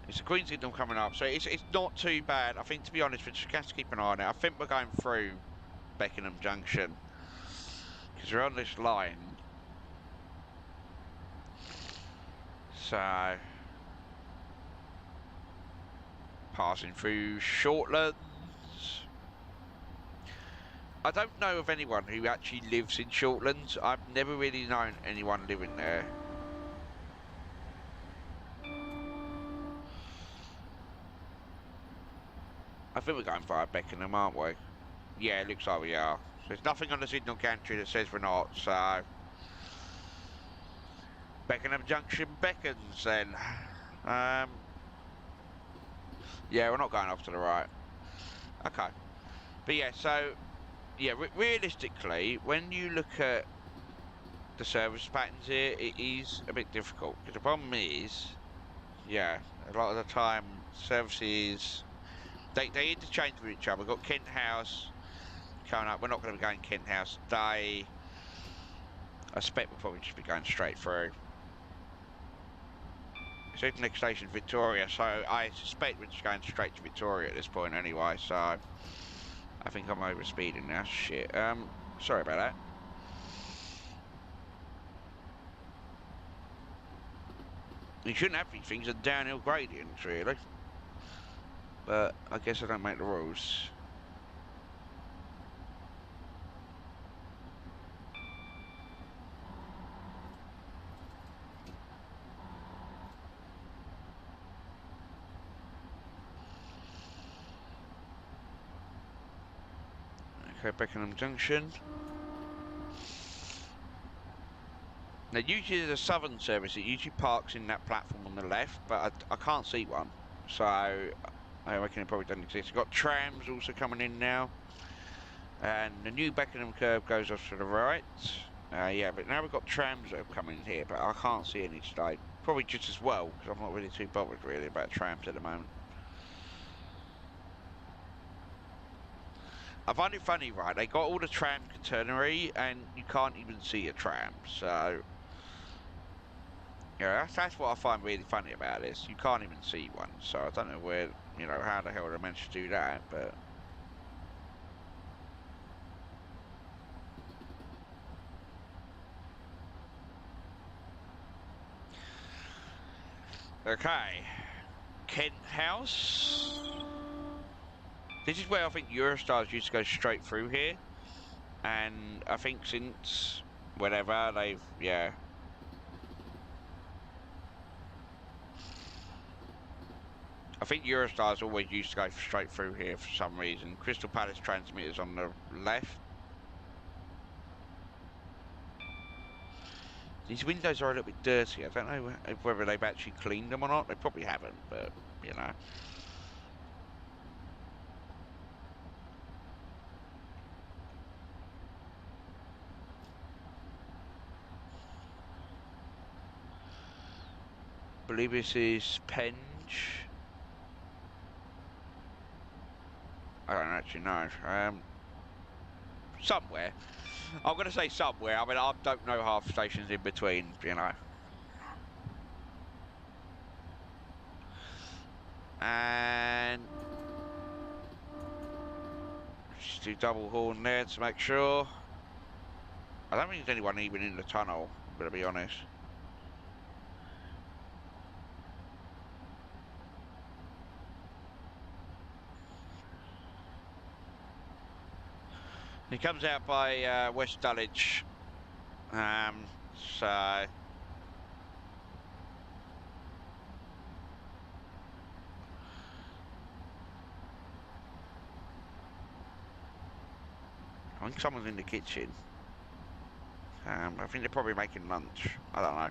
It's a green signal coming up, so it's not too bad. I think, to be honest, we just have to keep an eye on it. I think we're going through Beckenham Junction because we're on this line. So, passing through Shortlands. I don't know of anyone who actually lives in Shortlands. I've never really known anyone living there. I think we're going via Beckenham, aren't we? Yeah, it looks like we are. There's nothing on the signal gantry that says we're not, so... Beckenham Junction beckons, then. Yeah, we're not going off to the right. Okay. But yeah, so... Yeah, realistically, when you look at the service patterns here, it is a bit difficult. Because the problem is... Yeah, a lot of the time, services... They interchange with each other. We've got Kent House coming up. We're not going to be going Kent House today. I expect we'll probably just be going straight through. So the next station Victoria, so I suspect we're just going straight to Victoria at this point anyway, so I think I'm over speeding now. Shit. Sorry about that. You shouldn't have these things at downhill gradients really. But I guess I don't make the rules. Okay, Beckenham Junction. Now usually there's a southern service, it usually parks in that platform on the left, but I can't see one. So I reckon it probably doesn't exist. We've got trams also coming in now. And the new Beckenham curve goes off to the right. Yeah, but now we've got trams that are coming in here, but I can't see any today. Probably just as well, because I'm not really too bothered really about trams at the moment. I find it funny, right? They got all the tram catenary, and you can't even see a tram, so... Yeah, that's what I find really funny about this. You can't even see one, so I don't know where, you know, how the hell they managed to do that, but... Okay. Kent House. This is where I think Eurostars used to go straight through here. And I think since whenever they've, yeah. I think Eurostars always used to go straight through here for some reason. Crystal Palace transmitters on the left. These windows are a little bit dirty. I don't know whether they've actually cleaned them or not. They probably haven't, but, you know. I believe this is Penge. I don't actually know. Somewhere. I'm going to say somewhere. I mean, I don't know half stations in between, you know. And... just do double horn there to make sure. I don't think there's anyone even in the tunnel, I'm going to be honest. He comes out by West Dulwich, so... I think someone's in the kitchen. I think they're probably making lunch. I don't know.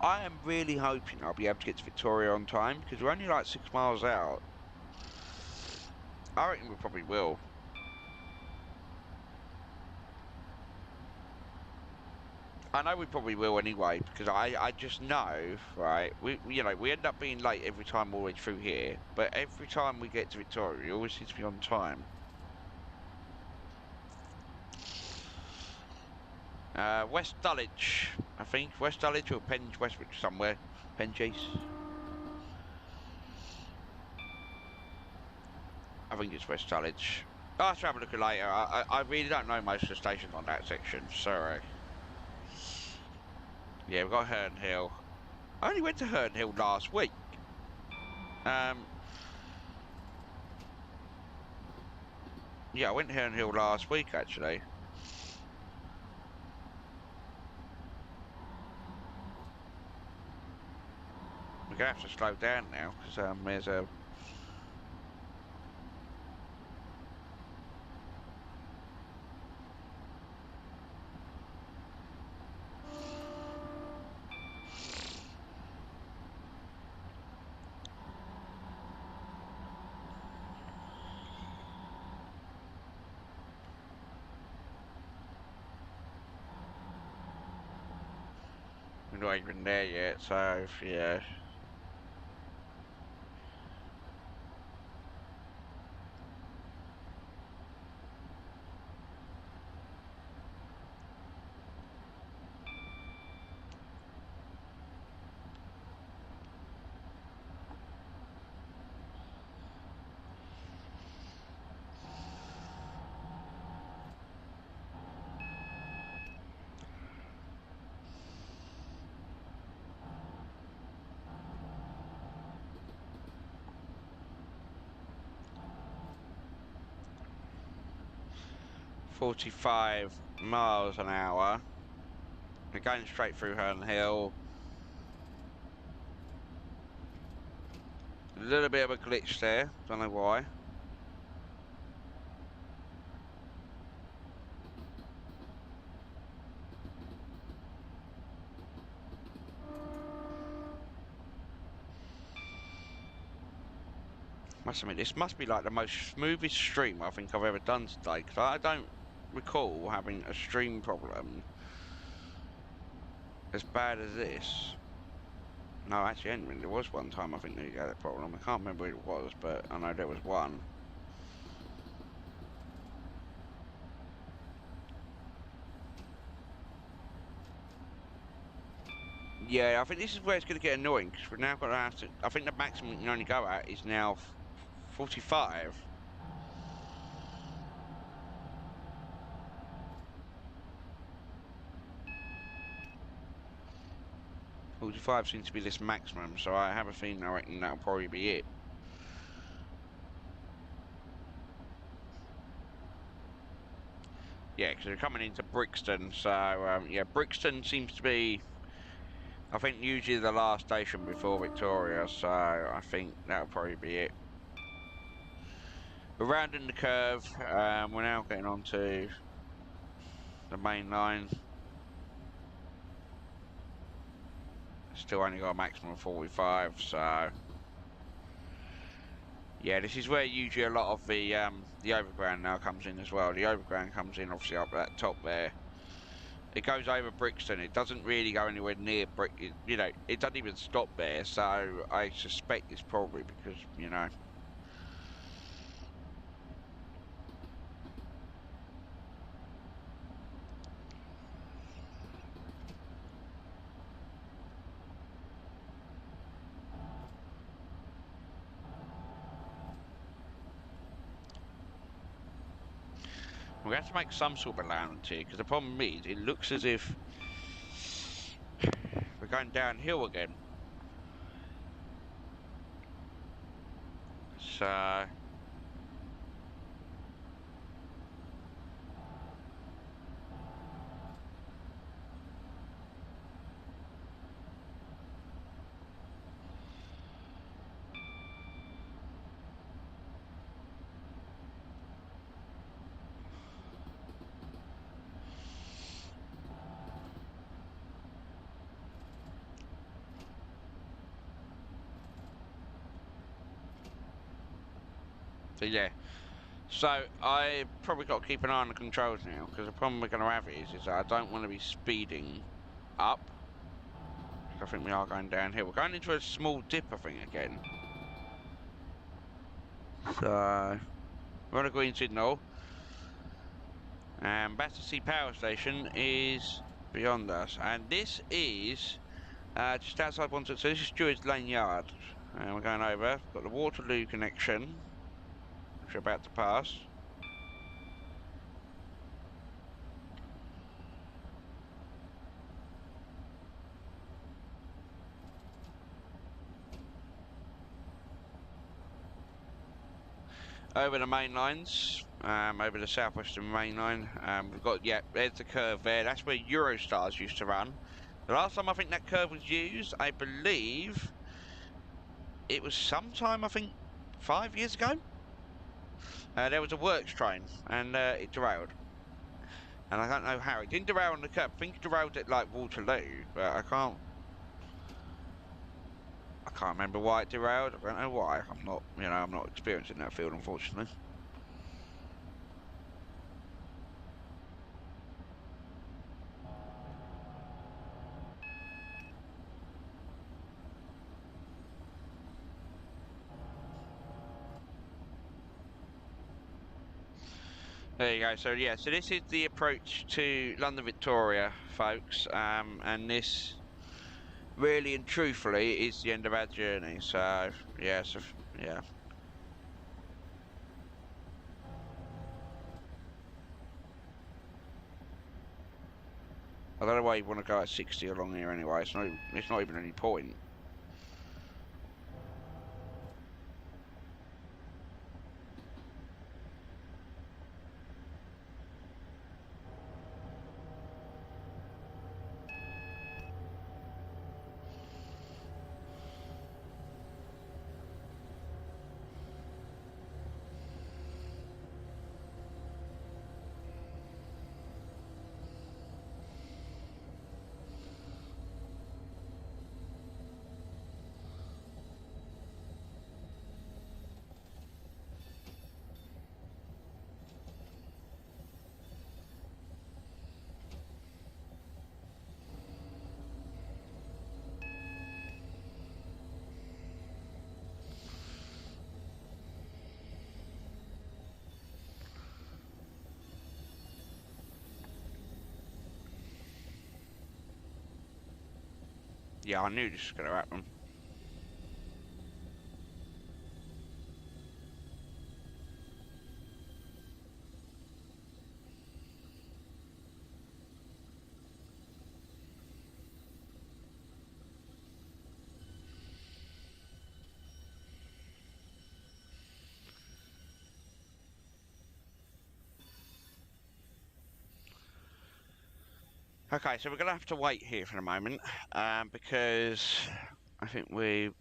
I am really hoping I'll be able to get to Victoria on time, because we're only like 6 miles out. I reckon we probably will. I know we probably will anyway, because I just know, right, we you know, we end up being late every time all the way through here, but every time we get to Victoria, we always seem to be on time. West Dulwich, I think. West Dulwich or Penge, Westwich somewhere. Penge East. I think it's West Dulwich. I'll have to have a look at it later. I really don't know most of the stations on that section. Sorry. Yeah, we've got Herne Hill. I only went to Herne Hill last week. Um, yeah, I went to Herne Hill last week actually. We're gonna have to slow down now because there's a. We're not even there yet, so yeah. "45 miles an hour. We're going straight through Herne Hill. A little bit of a glitch there. Don't know why. Must admit, this must be like the most smoothest stream I think I've ever done today, because I don't recall having a stream problem as bad as this. No, actually, there was one time I think that you had a problem. I can't remember what it was, but I know there was one. Yeah, I think this is where it's going to get annoying, because we're now going to have to. I think the maximum we can only go at is now 45. 45 seems to be this maximum, so I have a feeling I reckon that'll probably be it. Yeah, because we're coming into Brixton, so yeah, Brixton seems to be, I think, usually the last station before Victoria, so I think that'll probably be it. We're rounding the curve, we're now getting onto the main line. Still only got a maximum of 45, so yeah, this is where usually a lot of the overground now comes in as well. The overground comes in obviously up at that top there. It goes over Brixton. It doesn't really go anywhere near you know, it doesn't even stop there. So I suspect it's probably because, you know. We have to make some sort of allowance here, because the problem is, it looks as if we're going downhill again. So yeah. So I probably got to keep an eye on the controls now, because the problem we're going to have is that I don't want to be speeding up. I think we are going downhill. We're going into a small dip, I think, again. So we're on a green signal. And Battersea Power Station is beyond us. And this is just outside Wandsworth. So this is Stewart's Lane Yard. And we're going over. Got the Waterloo connection, which we're about to pass. over the main lines, over the southwestern main line. We've got, yeah, there's the curve there. That's where Eurostars used to run. The last time I think that curve was used, I believe it was sometime, I think, 5 years ago. There was a works train, and it derailed. And I don't know how. It didn't derail on the curve. I think it derailed at, like, Waterloo, but I can't remember why it derailed. I don't know why. I'm not, I'm not experienced in that field, unfortunately. There you go. So yeah, so this is the approach to London Victoria, folks, and this really and truthfully is the end of our journey. So yeah, yeah. I don't know why you want to go at 60 along here anyway. It's not even any point. Yeah, I knew this was going to happen. Okay, so we're going to have to wait here for a moment, because I think we've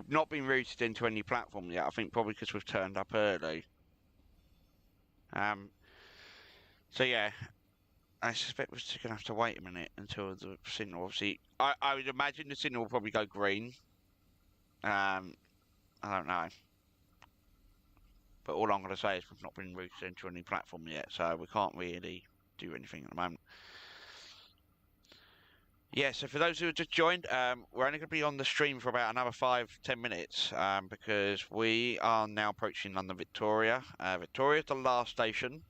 not been routed into any platform yet. I think probably because we've turned up early. So yeah, I suspect we're just going to have to wait a minute until the signal, obviously, I would imagine the signal will probably go green. I don't know. But all I'm going to say is we've not been routed into any platform yet, so we can't really do anything at the moment. Yeah, so for those who have just joined, we're only going to be on the stream for about another 5-10 minutes, because we are now approaching London Victoria. Victoria is the last station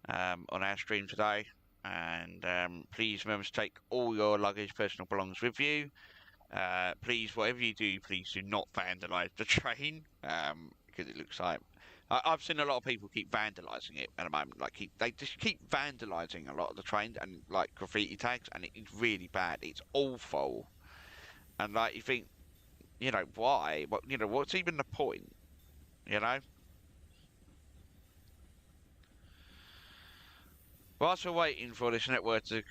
on our stream today, and please remember to take all your luggage, personal belongings with you. Please, whatever you do, please do not vandalise the train, because it looks like I've seen a lot of people keep vandalising it at the moment. Like they just keep vandalising a lot of the train and like graffiti tags, and it's really bad. It's awful, and like you think, why? What's even the point? You know. Whilst we're waiting for this network to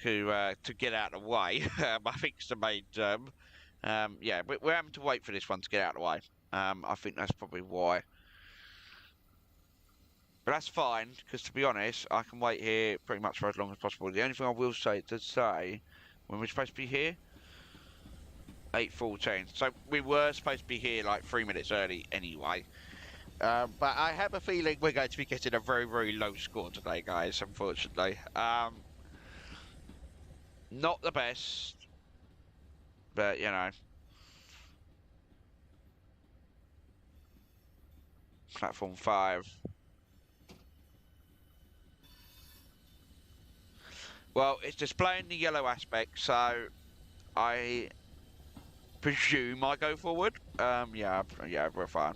get out of the way, I think it's the main term. Yeah, we're having to wait for this one to get out of the way. I think that's probably why. But that's fine, because to be honest, I can wait here pretty much for as long as possible. The only thing I will say when we're supposed to be here, 8:14. So we were supposed to be here like 3 minutes early anyway. But I have a feeling we're going to be getting a very, very low score today, guys, unfortunately. Not the best, but platform 5. Well, it's displaying the yellow aspect, so I presume I go forward. Yeah, we're fine.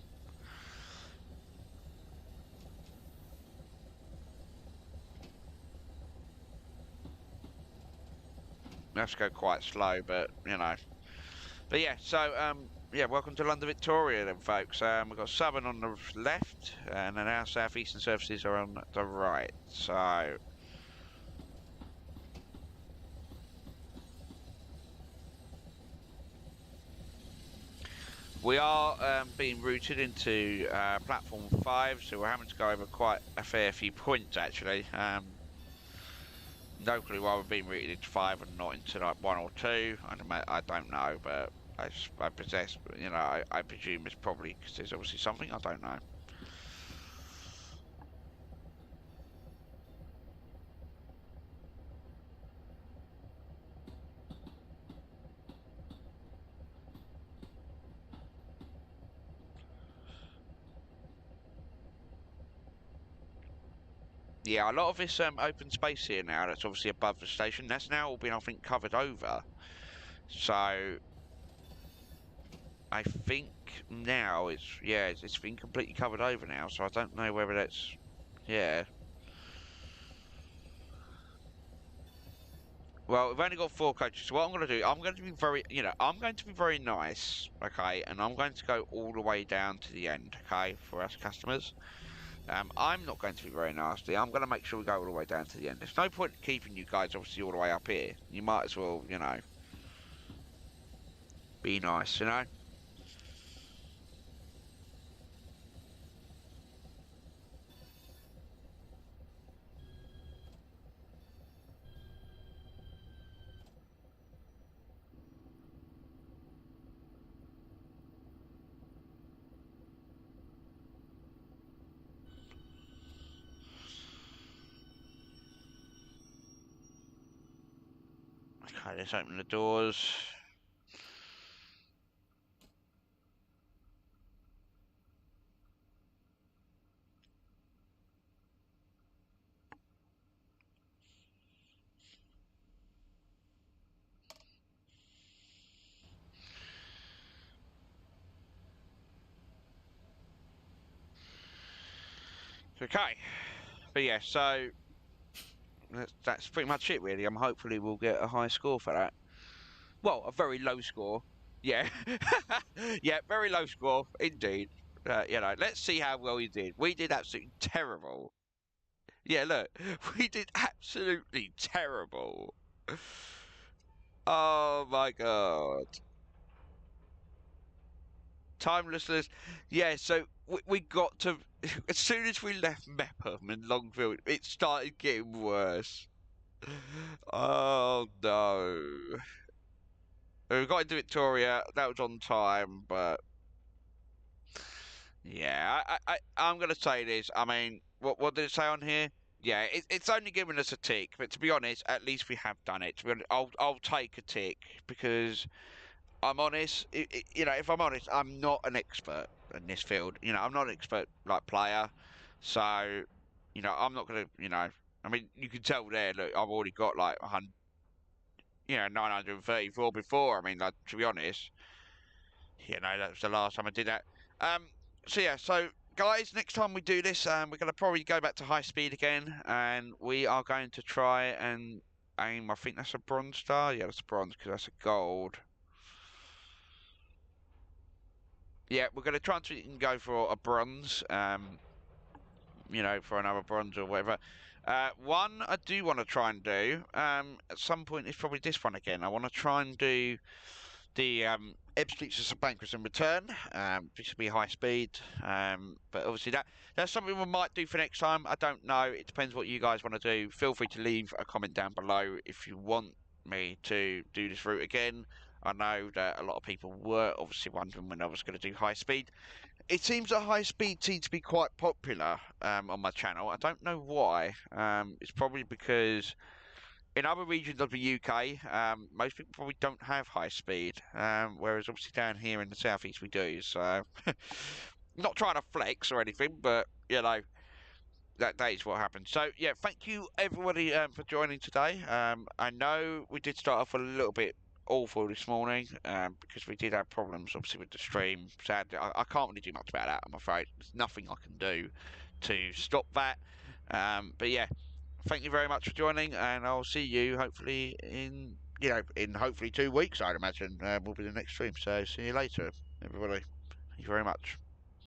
We have to go quite slow, but But yeah, so Yeah, welcome to London Victoria then, folks. We've got Southern on the left, and then our southeastern services are on the right. So, we are being routed into platform 5, so we're having to go over quite a fair few points, actually. Locally, why we're being routed into 5 and not into like 1 or 2, I don't know, but I possess, you know, I presume it's probably because there's obviously something, I don't know. Yeah, a lot of this open space here now that's obviously above the station, that's now all been, I think, covered over. So, I think now it's been completely covered over now, so I don't know whether that's, yeah. Well, we've only got 4 coaches, so what I'm going to do, I'm going to be very, I'm going to be very nice, okay, and I'm going to go all the way down to the end, okay, for us customers. I'm not going to be very nasty. I'm going to make sure we go all the way down to the end. There's no point in keeping you guys, obviously, all the way up here. You might as well, be nice, you know? Okay, let's open the doors. Okay, but yeah, so that's pretty much it, really. Hopefully we'll get a high score for that. Well, a very low score. Yeah, yeah, very low score indeed. Let's see how well we did. We did absolutely terrible. Yeah, look, we did absolutely terrible. Oh my god. Timelessness. Yeah, so we got to. As soon as we left Mepham and Longfield, it started getting worse. Oh no. We got into Victoria, that was on time, but yeah, I'm gonna say this. I mean, what did it say on here? Yeah, it's only given us a tick, but to be honest, at least we have done it. To be honest, I'll take a tick because I'm honest. If I'm honest, I'm not an expert in this field. I'm not an expert like player, so I'm not gonna. I mean, you can tell there. Look, I've already got like 100, 934 before. I mean, like to be honest, that was the last time I did that. Um, so yeah, so guys, next time we do this, we're gonna probably go back to high speed again, and we are going to try and aim. I think that's a bronze star. Yeah, that's a bronze because that's a gold. Yeah, we're going to try and go for a bronze, for another bronze or whatever. One I do want to try and do, at some point, is probably this one again. I want to try and do the Ebb Streets of Banquets in return. This will be high speed, but obviously that's something we might do for next time. I don't know. It depends what you guys want to do. Feel free to leave a comment down below if you want me to do this route again. I know that a lot of people were obviously wondering when I was going to do high speed. It seems that high speed seems to be quite popular on my channel. I don't know why. It's probably because in other regions of the UK, most people probably don't have high speed, whereas obviously down here in the southeast we do. So, not trying to flex or anything, but that is what happened. So yeah, thank you everybody for joining today. I know we did start off a little bit awful this morning because we did have problems obviously with the stream. Sadly, I can't really do much about that. I'm afraid there's nothing I can do to stop that. But yeah, thank you very much for joining, and I'll see you hopefully in hopefully 2 weeks. I'd imagine will be the next stream. So see you later. everybody. Thank you very much.